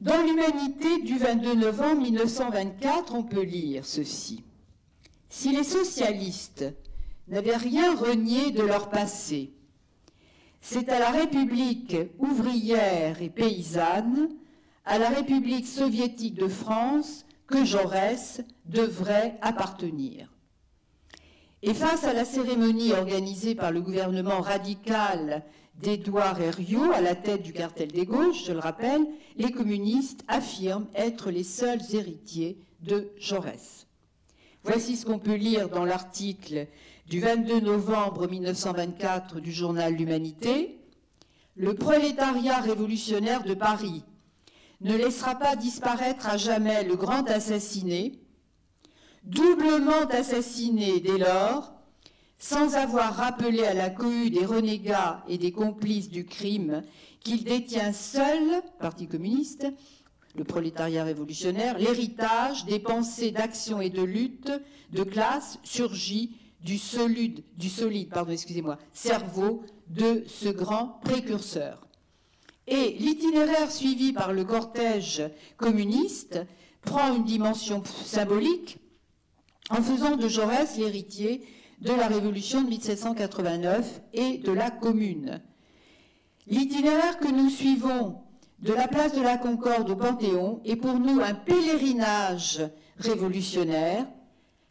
Dans l'Humanité du 22 novembre 1924, on peut lire ceci. Si les socialistes n'avaient rien renié de leur passé, c'est à la République ouvrière et paysanne, à la République soviétique de France, que Jaurès devrait appartenir. Et face à la cérémonie organisée par le gouvernement radical d'Édouard Herriot, à la tête du cartel des gauches, je le rappelle, les communistes affirment être les seuls héritiers de Jaurès. Voici ce qu'on peut lire dans l'article du 22 novembre 1924 du journal L'Humanité. Le prolétariat révolutionnaire de Paris ne laissera pas disparaître à jamais le grand assassiné, doublement assassiné dès lors, sans avoir rappelé à la cohue des renégats et des complices du crime qu'il détient seul, Parti communiste, le prolétariat révolutionnaire, l'héritage des pensées d'action et de lutte de classe surgit du solide cerveau de ce grand précurseur. Et l'itinéraire suivi par le cortège communiste prend une dimension symbolique en faisant de Jaurès l'héritier de la Révolution de 1789 et de la Commune. L'itinéraire que nous suivons de la place de la Concorde au Panthéon est pour nous un pèlerinage révolutionnaire,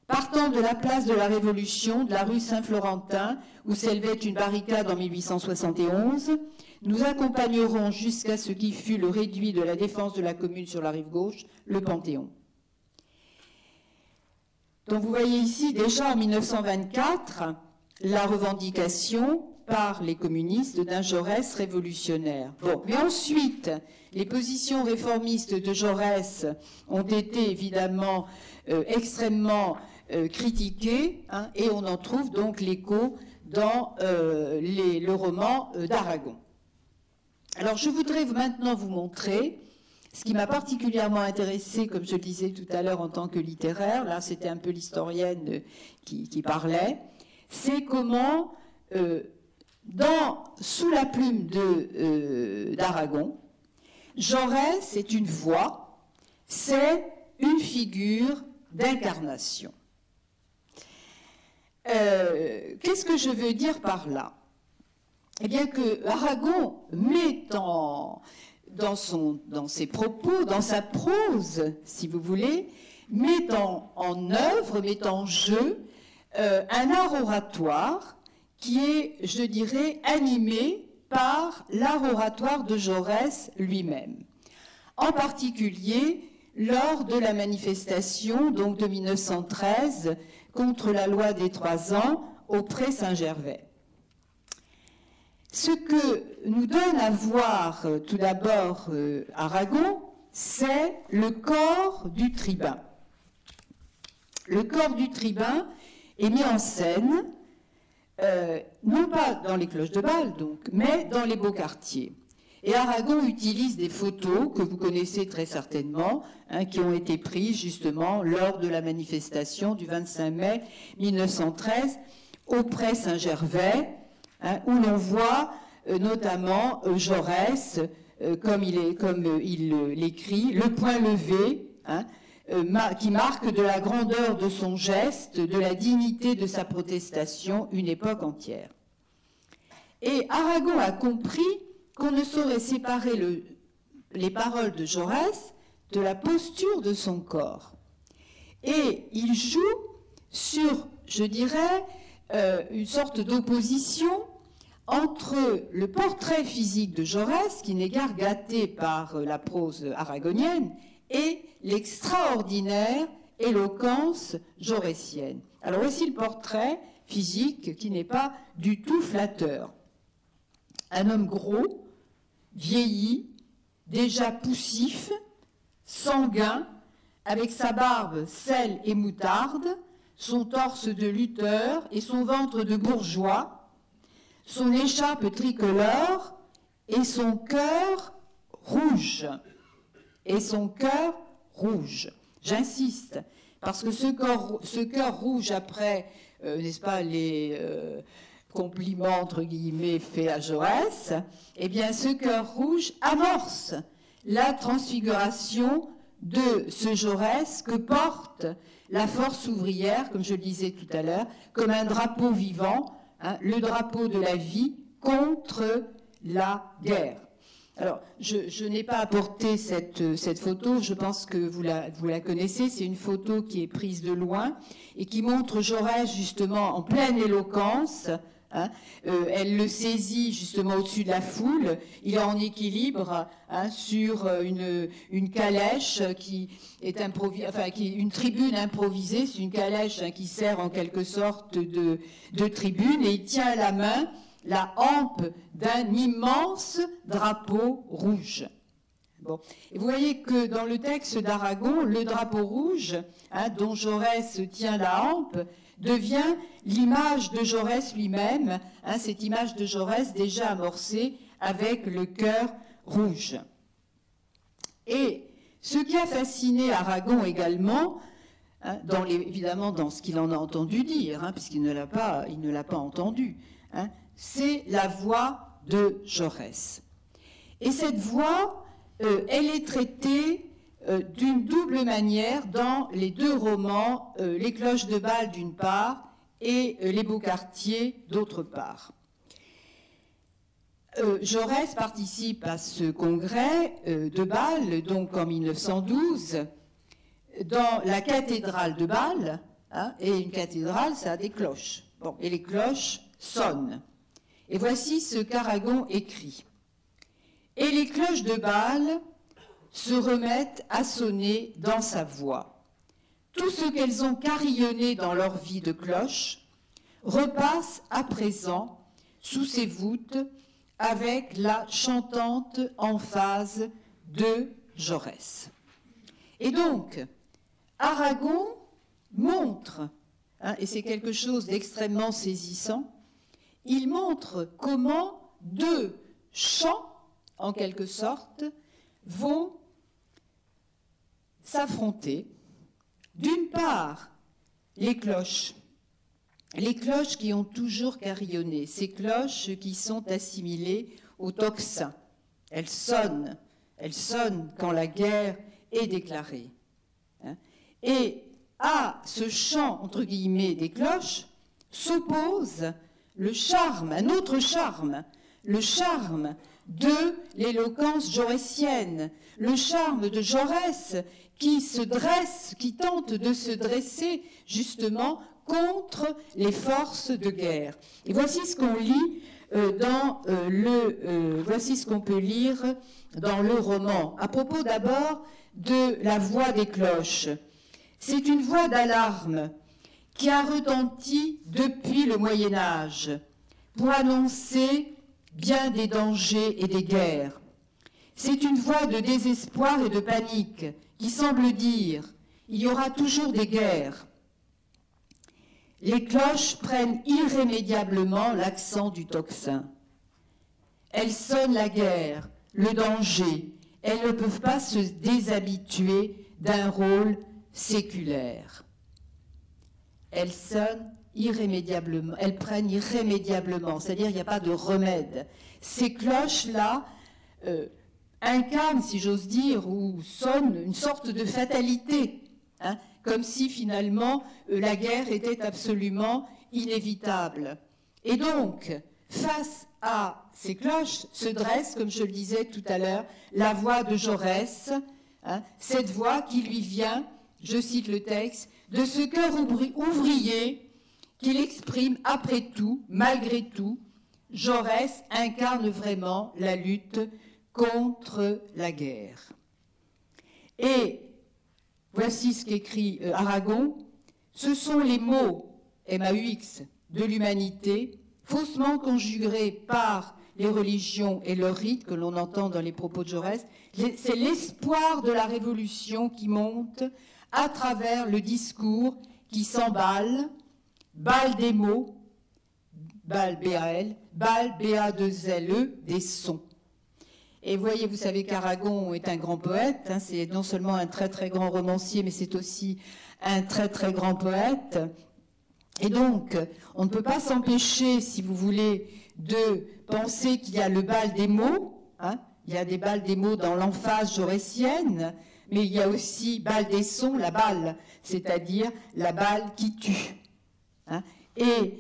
partant de la place de la Révolution, de la rue Saint-Florentin, où s'élevait une barricade en 1871, nous accompagnerons jusqu'à ce qui fut le réduit de la défense de la Commune sur la rive gauche, le Panthéon. Donc vous voyez ici déjà en 1924 la revendication par les communistes d'un Jaurès révolutionnaire. Bon, mais ensuite, les positions réformistes de Jaurès ont été évidemment extrêmement critiquées, hein, et on en trouve donc l'écho dans le roman d'Aragon. Alors je voudrais maintenant vous montrer ce qui m'a particulièrement intéressée, comme je le disais tout à l'heure en tant que littéraire, là c'était un peu l'historienne qui parlait, c'est comment, sous la plume d'Aragon, Jaurès est une voix, c'est une figure d'incarnation. Qu'est-ce que je veux dire par là? Eh bien que Aragon met dans ses propos, dans sa prose, si vous voulez, met en œuvre, met en jeu un art oratoire qui est, je dirais, animé par l'art oratoire de Jaurès lui-même. En particulier, lors de la manifestation donc de 1913 contre la loi des 3 ans au Pré Saint-Gervais. Ce que nous donne à voir tout d'abord Aragon, c'est le corps du tribun. Le corps du tribun est mis en scène, non pas dans les cloches de Bâle, donc, mais dans les beaux quartiers. Et Aragon utilise des photos que vous connaissez très certainement, hein, qui ont été prises justement lors de la manifestation du 25 mai 1913 au Pré Saint-Gervais, hein, où l'on voit notamment Jaurès, comme il l'écrit, le poing levé, hein, qui marque de la grandeur de son geste, de la dignité de sa protestation, une époque entière. Et Aragon a compris qu'on ne saurait séparer les paroles de Jaurès de la posture de son corps. Et il joue sur, je dirais, une sorte d'opposition entre le portrait physique de Jaurès, qui n'est guère gâté par la prose aragonienne, et l'extraordinaire éloquence jaurétienne. Alors voici le portrait physique qui n'est pas du tout flatteur. Un homme gros, vieilli, déjà poussif, sanguin, avec sa barbe sel et moutarde, son torse de lutteur et son ventre de bourgeois, son écharpe tricolore et son cœur rouge. Et son cœur rouge. J'insiste, parce que ce cœur rouge, après, n'est-ce pas, les compliments, entre guillemets, faits à Jaurès, eh bien, ce cœur rouge amorce la transfiguration de ce Jaurès que porte la force ouvrière, comme je le disais tout à l'heure, comme un drapeau vivant, hein, le drapeau de la vie contre la guerre. Alors, je n'ai pas apporté cette photo, je pense que vous la connaissez, c'est une photo qui est prise de loin et qui montre Jaurès justement en pleine éloquence. Hein, elle le saisit justement au-dessus de la foule, il est en équilibre hein, sur une calèche qui est une tribune improvisée, c'est une calèche hein, qui sert en quelque sorte de tribune, et il tient à la main la hampe d'un immense drapeau rouge. Bon. Et vous voyez que dans le texte d'Aragon, le drapeau rouge, hein, dont Jaurès tient la hampe, devient l'image de Jaurès lui-même, hein, cette image de Jaurès déjà amorcée avec le cœur rouge. Et ce qui a fasciné Aragon également, hein, évidemment dans ce qu'il en a entendu dire, hein, puisqu'il ne l'a pas entendu, hein, c'est la voix de Jaurès. Et cette voix, elle est traitée d'une double manière dans les deux romans, Les Cloches de Bâle d'une part et Les Beaux Quartiers d'autre part. Jaurès participe à ce congrès de Bâle, donc en 1912, dans la cathédrale de Bâle, hein, et une cathédrale, ça a des cloches. Bon, et les cloches sonnent. Et voici ce qu'Aragon écrit. « Et les cloches de Bâle se remettent à sonner dans sa voix. Tout ce qu'elles ont carillonné dans leur vie de cloche repasse à présent sous ses voûtes avec la chantante emphase de Jaurès. » Et donc, Aragon montre, hein, et c'est quelque chose d'extrêmement saisissant, il montre comment deux chants, en quelque sorte, vont s'affronter. D'une part, les cloches qui ont toujours carillonné, ces cloches qui sont assimilées au tocsin. Elles sonnent quand la guerre est déclarée. Et à ce chant, entre guillemets, des cloches, s'oppose le charme, un autre charme, le charme de l'éloquence jaurétienne, le charme de Jaurès qui se dresse, qui tente de se dresser justement contre les forces de guerre. Et voici ce qu'on lit voici ce qu'on peut lire dans le roman. À propos d'abord de la voix des cloches. C'est une voix d'alarme qui a retenti depuis le Moyen-Âge pour annoncer bien des dangers et des guerres. C'est une voix de désespoir et de panique qui semble dire « il y aura toujours des guerres ». Les cloches prennent irrémédiablement l'accent du tocsin. Elles sonnent la guerre, le danger. Elles ne peuvent pas se déshabituer d'un rôle séculaire. Elles sonnent irrémédiablement, elles prennent irrémédiablement, c'est-à-dire il n'y a pas de remède. Ces cloches-là incarnent, si j'ose dire, ou sonnent une sorte de fatalité, hein, comme si finalement la guerre était absolument inévitable. Et donc, face à ces cloches se dresse, comme je le disais tout à l'heure, la voix de Jaurès, hein, cette voix qui lui vient, je cite le texte, de ce cœur ouvrier qu'il exprime après tout, malgré tout. Jaurès incarne vraiment la lutte contre la guerre. Et voici ce qu'écrit Aragon. Ce sont les mots, MAUX, de l'humanité, faussement conjugués par les religions et leurs rites que l'on entend dans les propos de Jaurès. C'est l'espoir de la révolution qui monte à travers le discours qui s'emballe, balle des mots, balle B-A-L, balle B-A-2-L-E, des sons. Et voyez, vous savez qu'Aragon est un grand poète, hein, c'est non seulement un très très grand romancier, mais c'est aussi un très très grand poète. Et donc, on ne peut pas s'empêcher, si vous voulez, de penser qu'il y a le bal des mots, hein, Il y a des balles des mots dans l'emphase jaurétienne, mais il y a aussi balle des sons, la balle, c'est-à-dire la balle qui tue. Hein. Et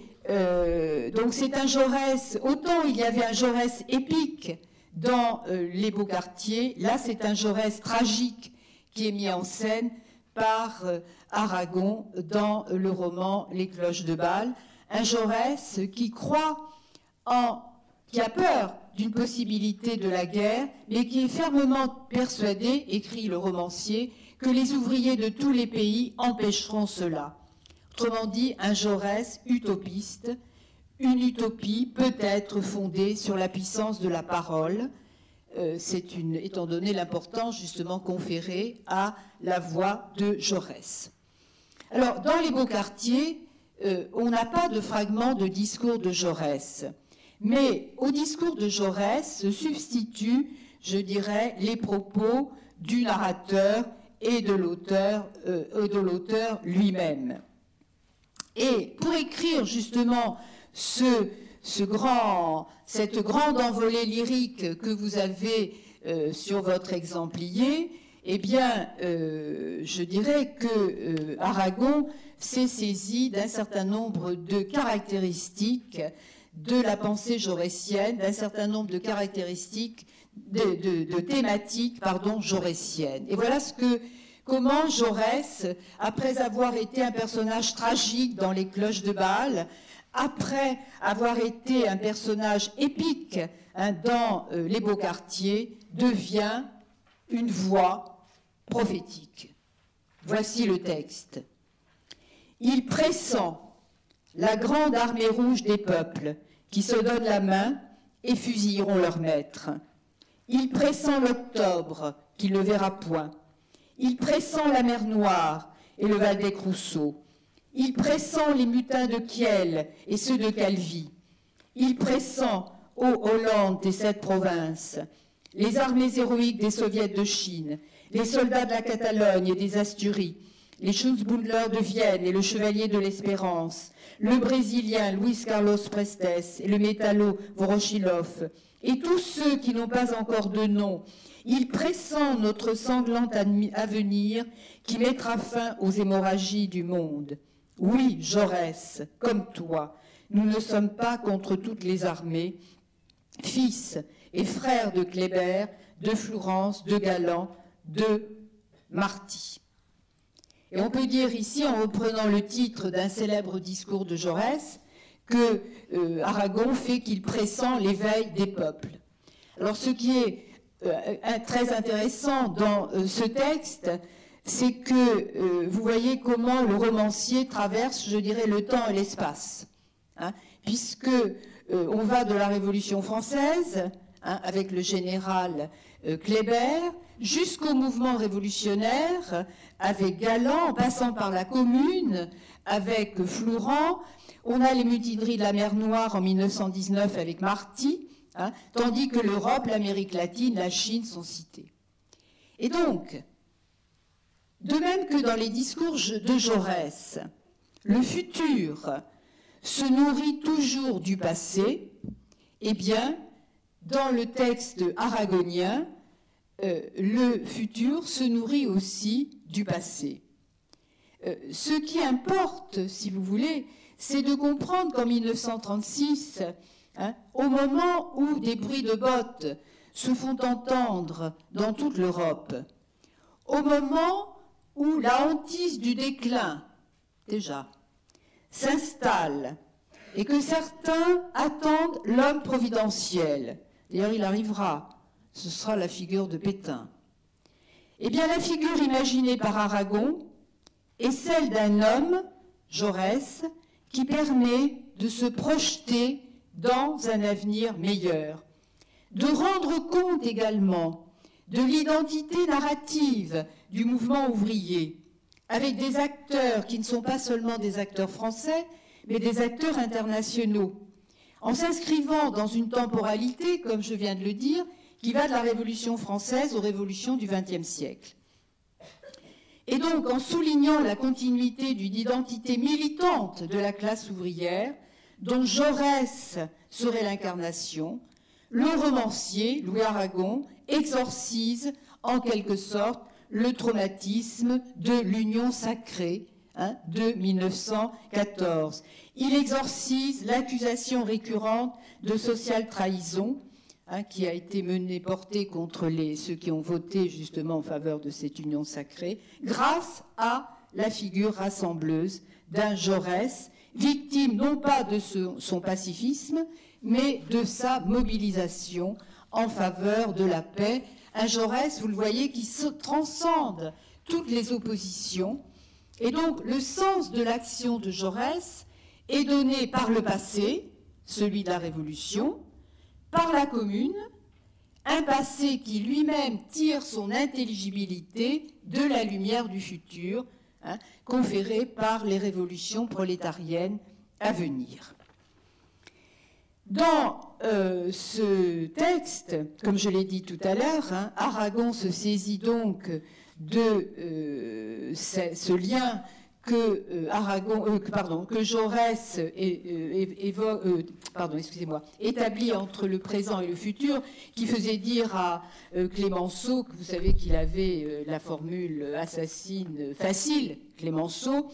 donc c'est un Jaurès, autant il y avait un Jaurès épique dans Les Beaux Quartiers, là c'est un Jaurès tragique qui est mis en scène par Aragon dans le roman Les Cloches de Bâle, un Jaurès qui qui a peur d'une possibilité de la guerre, mais qui est fermement persuadé, écrit le romancier, que les ouvriers de tous les pays empêcheront cela. Autrement dit, un Jaurès utopiste, une utopie peut-être fondée sur la puissance de la parole, étant donné l'importance justement conférée à la voix de Jaurès. Alors, dans Les Beaux Quartiers, on n'a pas de fragment de discours de Jaurès, mais au discours de Jaurès se substituent, je dirais, les propos du narrateur et de l'auteur lui-même. Et pour écrire justement cette grande envolée lyrique que vous avez sur votre exemplier, eh bien, je dirais que Aragon s'est saisi d'un certain nombre de caractéristiques de la pensée jaurétienne, d'un certain nombre de caractéristiques, de thématiques, jaurétiennes. Et voilà comment Jaurès, après avoir été un personnage tragique dans Les Cloches de Bâle, après avoir été un personnage épique dans Les Beaux Quartiers, devient une voix prophétique. Voici le texte. Il pressent la grande armée rouge des peuples qui se donnent la main et fusilleront leur maître. Il pressent l'octobre qui ne verra point. Il pressent la mer Noire et le Val-des-Crousseaux. Il pressent les mutins de Kiel et ceux de Calvi. Il pressent, ô Hollande des 7 provinces, les armées héroïques des soviets de Chine, les soldats de la Catalogne et des Asturies, les Schutzbündler de Vienne et le chevalier de l'Espérance, le Brésilien Luis Carlos Prestes et le métallo Voroshilov, et tous ceux qui n'ont pas encore de nom. Il pressent notre sanglant avenir qui mettra fin aux hémorragies du monde. Oui, Jaurès, comme toi, nous ne sommes pas contre toutes les armées, fils et frères de Kléber, de Flourens, de Galland, de Marty. Et on peut dire ici, en reprenant le titre d'un célèbre discours de Jaurès, que Aragon fait qu'il pressent l'éveil des peuples. Alors ce qui est très intéressant dans ce texte, c'est que vous voyez comment le romancier traverse, je dirais, le temps et l'espace, puisque on va de la Révolution française, avec le général Kléber, jusqu'au mouvement révolutionnaire, avec Galland, en passant par la Commune, avec Flourens. On a les mutineries de la mer Noire en 1919 avec Marty, tandis que l'Europe, l'Amérique latine, la Chine sont cités. Et donc, de même que dans les discours de Jaurès, le futur se nourrit toujours du passé, eh bien, dans le texte aragonien, le futur se nourrit aussi du passé. Ce qui importe, si vous voulez, c'est de comprendre qu'en 1936, au moment où des bruits de bottes se font entendre dans toute l'Europe, au moment où la hantise du déclin, déjà, s'installe, et que certains attendent l'homme providentiel, d'ailleurs il arrivera, ce sera la figure de Pétain, eh bien la figure imaginée par Aragon est celle d'un homme, Jaurès, qui permet de se projeter dans un avenir meilleur, de rendre compte également de l'identité narrative du mouvement ouvrier, avec des acteurs qui ne sont pas seulement des acteurs français, mais des acteurs internationaux, en s'inscrivant dans une temporalité, comme je viens de le dire, qui va de la Révolution française aux révolutions du XXe siècle. Et donc, en soulignant la continuité d'une identité militante de la classe ouvrière, dont Jaurès serait l'incarnation, le romancier, Louis Aragon, exorcise en quelque sorte le traumatisme de l'Union sacrée de 1914. Il exorcise l'accusation récurrente de sociale trahison qui a été portée contre ceux qui ont voté justement en faveur de cette union sacrée, grâce à la figure rassembleuse d'un Jaurès, victime non pas de son pacifisme, mais de sa mobilisation en faveur de la paix. Un Jaurès, vous le voyez, qui transcende toutes les oppositions. Et donc, le sens de l'action de Jaurès est donné par le passé, celui de la Révolution, par la Commune, un passé qui lui-même tire son intelligibilité de la lumière du futur, conférée par les révolutions prolétariennes à venir. Dans ce texte, comme je l'ai dit tout à l'heure, Aragon se saisit donc de ce lien que Jaurès établit entre le présent et le futur, qui faisait dire à Clémenceau, que vous savez qu'il avait la formule assassine facile, Clémenceau,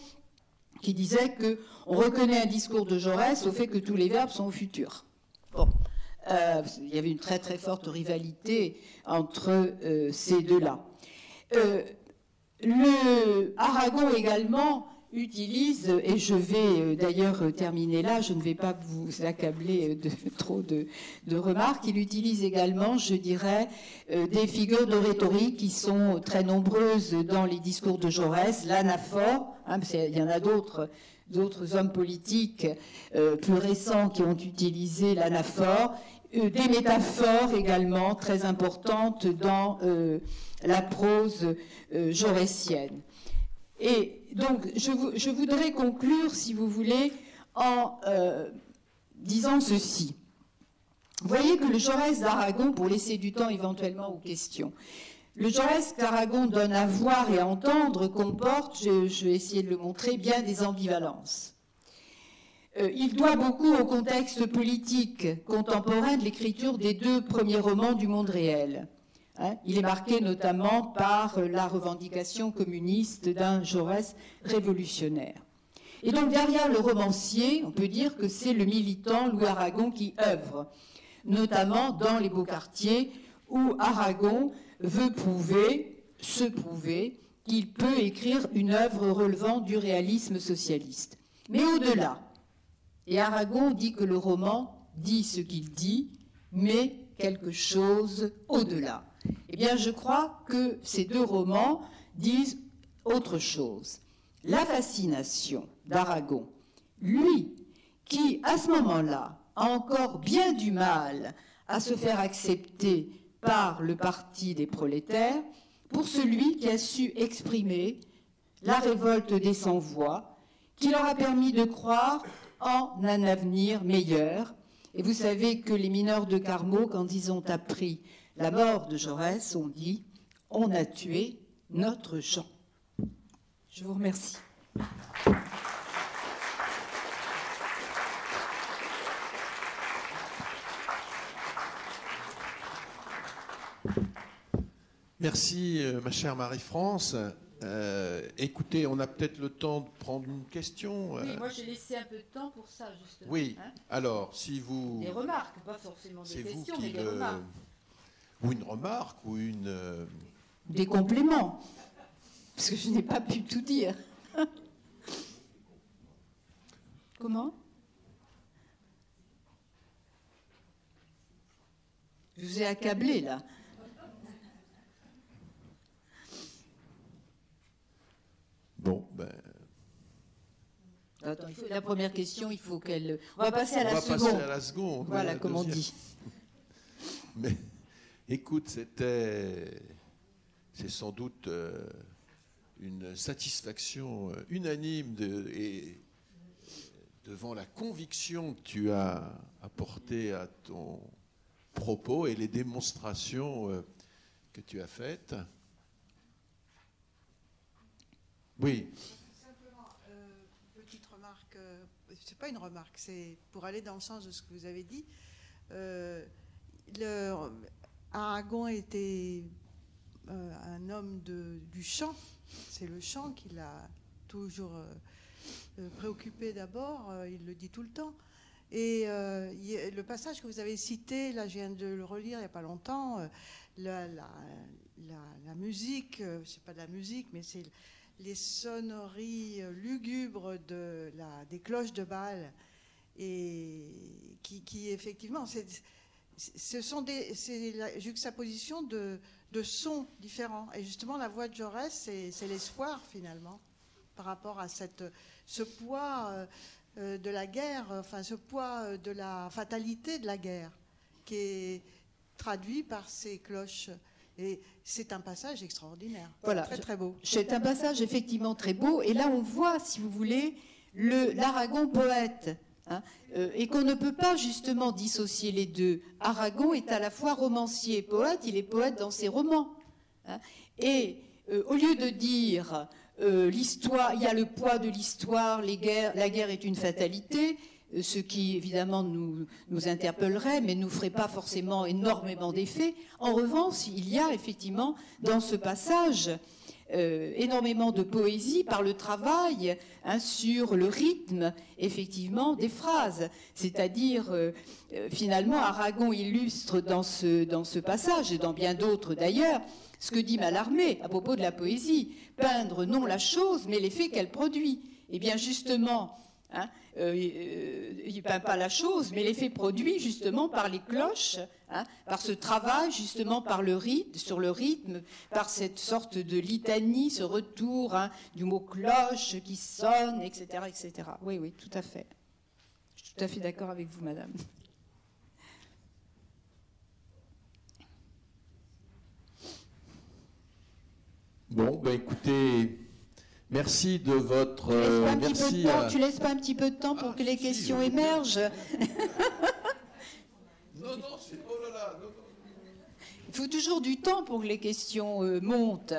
qui disait qu'on reconnaît un discours de Jaurès au fait que tous les verbes sont au futur. Bon. Il y avait une très très forte rivalité entre ces deux-là. Le Aragon également utilise, et je vais d'ailleurs terminer là, je ne vais pas vous accabler de trop de remarques, il utilise également, je dirais, des figures de rhétorique qui sont très nombreuses dans les discours de Jaurès, l'anaphore, il y en a d'autres hommes politiques plus récents qui ont utilisé l'anaphore, des métaphores également très importantes dans la prose jaurétienne. Et donc, je voudrais conclure, si vous voulez, en disant ceci. Vous voyez que le Jaurès d'Aragon, pour laisser du temps éventuellement aux questions, le Jaurès qu'Aragon donne à voir et à entendre comporte, je vais essayer de le montrer, bien des ambivalences. Il doit beaucoup au contexte politique contemporain de l'écriture des deux premiers romans du monde réel. Il est marqué notamment par la revendication communiste d'un Jaurès révolutionnaire. Et donc derrière le romancier, on peut dire que c'est le militant Louis Aragon qui œuvre, notamment dans les beaux quartiers où Aragon veut se prouver qu'il peut écrire une œuvre relevant du réalisme socialiste. Mais au-delà, et Aragon dit que le roman dit ce qu'il dit, mais quelque chose au-delà. Eh bien, je crois que ces deux romans disent autre chose. La fascination d'Aragon, lui, qui, à ce moment-là, a encore bien du mal à se faire accepter par le parti des prolétaires, pour celui qui a su exprimer la révolte des sans-voix, qui leur a permis de croire en un avenir meilleur. Et vous savez que les mineurs de Carmaux, quand ils ont appris la mort de Jaurès, ont dit « On a tué notre Jean ». Je vous remercie. Merci, ma chère Marie-France. Écoutez, on a peut-être le temps de prendre une question. Oui, moi j'ai laissé un peu de temps pour ça, justement. Oui, alors, si vous... Des remarques, pas forcément des questions, mais des remarques. Ou une remarque, ou une... Des compléments, parce que je n'ai pas pu tout dire. Comment? Je vous ai accablé, là. Bon, ben... Attends, la première question, il faut qu'elle... On va passer à la seconde. On va passer à la seconde. Voilà, comme on dit. Mais, écoute, c'est sans doute une satisfaction unanime devant la conviction que tu as apportée à ton propos et les démonstrations que tu as faites. Oui. Simplement, petite remarque, c'est pas une remarque, c'est pour aller dans le sens de ce que vous avez dit. Aragon était un homme du chant. C'est le chant qui l'a toujours préoccupé d'abord, il le dit tout le temps. Et le passage que vous avez cité, là je viens de le relire il n'y a pas longtemps, la musique, c'est pas de la musique, mais c'est les sonneries lugubres des cloches de Bâle, et qui effectivement, c'est la juxtaposition de sons différents. Et justement, la voix de Jaurès, c'est l'espoir finalement, par rapport à ce poids de la guerre, enfin ce poids de la fatalité de la guerre, qui est traduit par ces cloches. Et c'est un passage extraordinaire, voilà, très très beau. C'est un passage effectivement très beau, et là on voit, si vous voulez, l'Aragon poète, hein, et qu'on ne peut pas justement dissocier les deux. Aragon est à la fois romancier et poète, il est poète dans ses romans, hein, et au lieu de dire l'histoire, il y a le poids de l'histoire, la guerre est une fatalité, ce qui évidemment nous interpellerait, mais ne nous ferait pas forcément énormément d'effet. En revanche, il y a effectivement dans ce passage énormément de poésie par le travail, hein, sur le rythme effectivement des phrases. C'est-à-dire, finalement, Aragon illustre dans ce passage, et dans bien d'autres d'ailleurs, ce que dit Mallarmé à propos de la poésie. Peindre non la chose, mais l'effet qu'elle produit. Et bien justement, hein, il ne peint pas la chose, mais l'effet produit justement par les cloches, hein, par ce travail justement sur le rythme, par cette sorte de litanie, ce retour, hein, du mot cloche qui sonne, etc., etc. Oui, oui, tout à fait. Je suis tout à fait d'accord avec vous, madame. Bon, ben écoutez, merci de votre... Tu laisses pas un petit peu de temps pour que les questions émergent? Non, c'est... Oh là là, non. Il faut toujours du temps pour que les questions montent,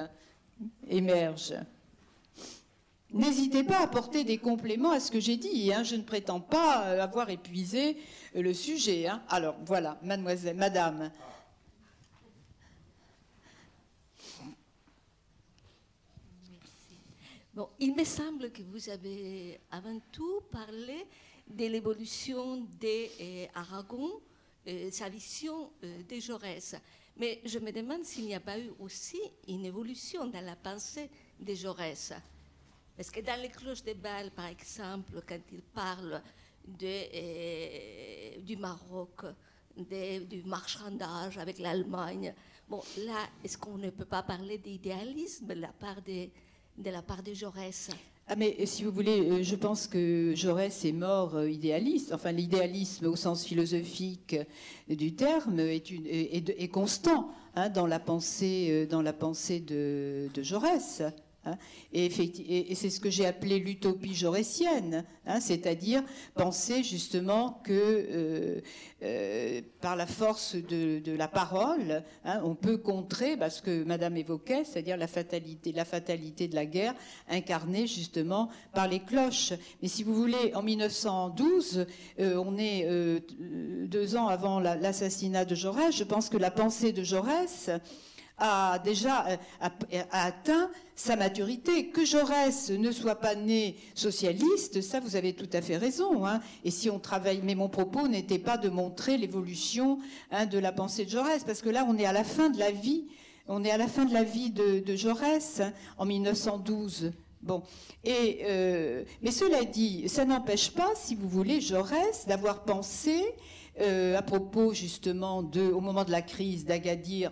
émergent. N'hésitez pas à apporter des compléments à ce que j'ai dit, hein. Je ne prétends pas avoir épuisé le sujet, hein. Alors, voilà, madame. Bon, il me semble que vous avez avant tout parlé de l'évolution d'Aragon, sa vision de Jaurès. Mais je me demande s'il n'y a pas eu aussi une évolution dans la pensée de Jaurès. Parce que dans les cloches de Bâle, par exemple, quand il parle du Maroc, du marchandage avec l'Allemagne, bon, là, est-ce qu'on ne peut pas parler d'idéalisme de la part de Jaurès? Ah, mais si vous voulez, je pense que Jaurès est mort idéaliste. Enfin, l'idéalisme au sens philosophique du terme est constant, hein, dans la pensée de Jaurès. Hein, et c'est ce que j'ai appelé l'utopie jaurétienne, hein, c'est-à-dire penser justement que par la force de la parole, hein, on peut contrer ce que Madame évoquait, c'est-à-dire la fatalité de la guerre incarnée justement par les cloches. Mais si vous voulez, en 1912, on est 2 ans avant l'assassinat de Jaurès. Je pense que la pensée de Jaurès a déjà atteint sa maturité. Que Jaurès ne soit pas né socialiste, ça vous avez tout à fait raison, hein. Et si on travaille, mais mon propos n'était pas de montrer l'évolution, hein, de la pensée de Jaurès, parce que là on est à la fin de la vie, de Jaurès, hein, en 1912. Bon, mais cela dit, ça n'empêche pas, si vous voulez, Jaurès d'avoir pensé à propos justement au moment de la crise d'Agadir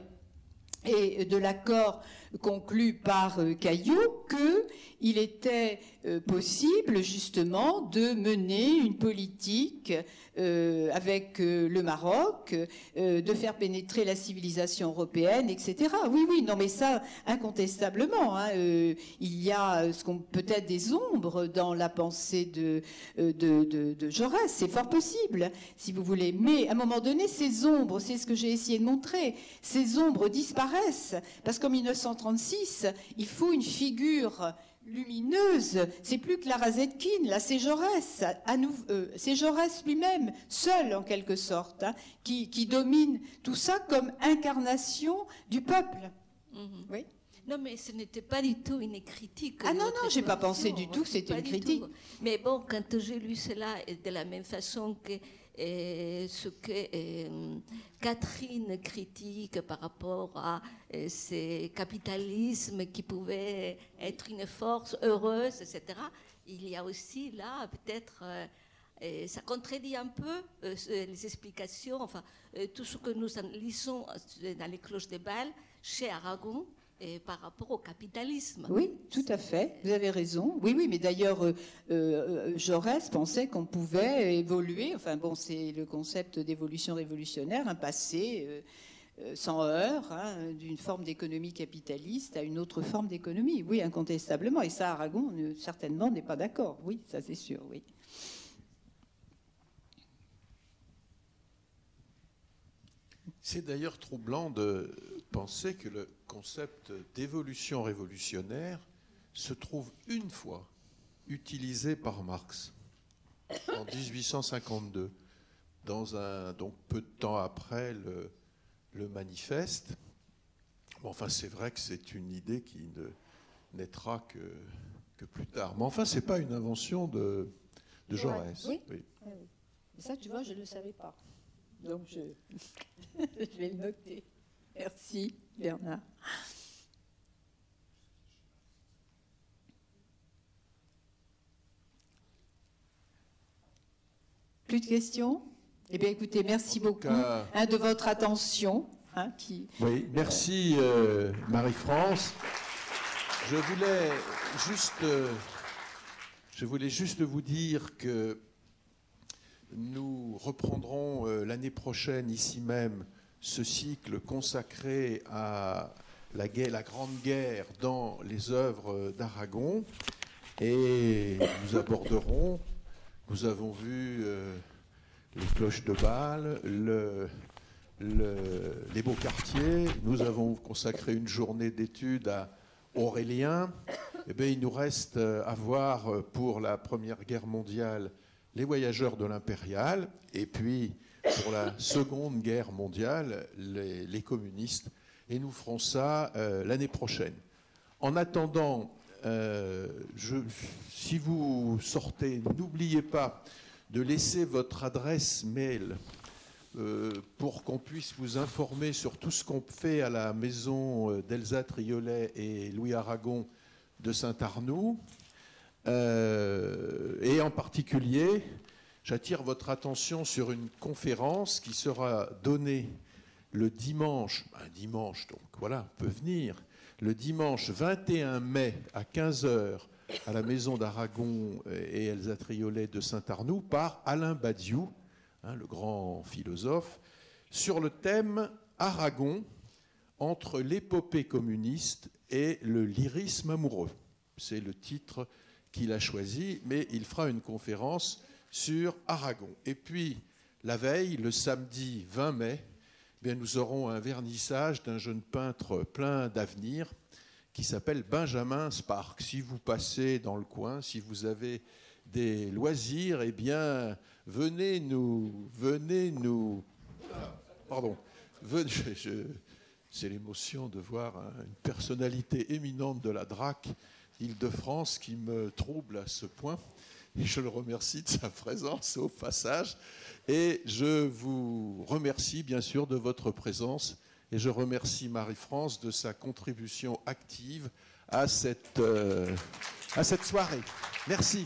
et de l'accord conclu par Caillaux, qu'il était possible justement de mener une politique avec le Maroc, de faire pénétrer la civilisation européenne, etc. Oui, non, mais ça, incontestablement, hein, il y a peut-être des ombres dans la pensée de Jaurès, c'est fort possible, si vous voulez. Mais à un moment donné, ces ombres, c'est ce que j'ai essayé de montrer, ces ombres disparaissent, parce qu'en 1930, 1936, il faut une figure lumineuse. C'est plus Clara Zetkin, là c'est Jaurès, c'est Jaurès lui-même, seul en quelque sorte, hein, qui domine tout ça comme incarnation du peuple. Oui. Non, mais ce n'était pas du tout une critique. Ah non, non, j'ai pas pensé du tout que c'était une critique. Mais bon, quand j'ai lu cela de la même façon que ce que Catherine critique par rapport à ce capitalisme qui pouvait être une force heureuse, etc., il y a aussi là peut-être... ça contredit un peu les explications, enfin, tout ce que nous lisons dans les cloches de Bâle chez Aragon, par rapport au capitalisme. Oui, tout à fait, vous avez raison. Oui, oui, mais d'ailleurs, Jaurès pensait qu'on pouvait évoluer, enfin bon, c'est le concept d'évolution révolutionnaire, un passé sans heurts, hein, d'une forme d'économie capitaliste à une autre forme d'économie. Oui, incontestablement. Et ça, Aragon, certainement, n'est pas d'accord. Oui, ça c'est sûr, oui. C'est d'ailleurs troublant de penser que le concept d'évolution révolutionnaire se trouve une fois utilisé par Marx en 1852, donc peu de temps après le manifeste. Bon, enfin, c'est vrai que c'est une idée qui ne naîtra que plus tard. Mais enfin, c'est pas une invention de Jaurès. Oui. Oui. Oui. Ça, tu vois, je ne le savais pas. Donc, je vais le noter. Merci, Bernard. Plus de questions? Eh bien, écoutez, merci beaucoup de votre attention. Oui, merci Marie-France. Je voulais juste vous dire que nous reprendrons l'année prochaine, ici même, ce cycle consacré à la Grande Guerre dans les œuvres d'Aragon. Et nous aborderons, nous avons vu les cloches de Bâle, les beaux quartiers, nous avons consacré une journée d'études à Aurélien. Eh bien, il nous reste à voir pour la Première Guerre mondiale les voyageurs de l'Impériale, et puis pour la Seconde Guerre mondiale, les communistes. Et nous ferons ça l'année prochaine. En attendant, si vous sortez, n'oubliez pas de laisser votre adresse mail pour qu'on puisse vous informer sur tout ce qu'on fait à la maison d'Elsa Triolet et Louis Aragon de Saint-Arnoux. Et en particulier, j'attire votre attention sur une conférence qui sera donnée le dimanche, donc voilà, on peut venir, le dimanche 21 mai à 15h à la maison d'Aragon et Elsa Triolet de Saint-Arnoux par Alain Badiou, le grand philosophe, sur le thème Aragon entre l'épopée communiste et le lyrisme amoureux. C'est le titre qu'il a choisi, mais il fera une conférence sur Aragon. Et puis, la veille, le samedi 20 mai, bien, nous aurons un vernissage d'un jeune peintre plein d'avenir qui s'appelle Benjamin Spark. Si vous passez dans le coin, si vous avez des loisirs, eh bien, venez nous... Pardon. C'est l'émotion de voir une personnalité éminente de la DRAC Île-de-France qui me trouble à ce point. Et je le remercie de sa présence au passage. Et je vous remercie bien sûr de votre présence. Et je remercie Marie-France de sa contribution active à cette soirée. Merci.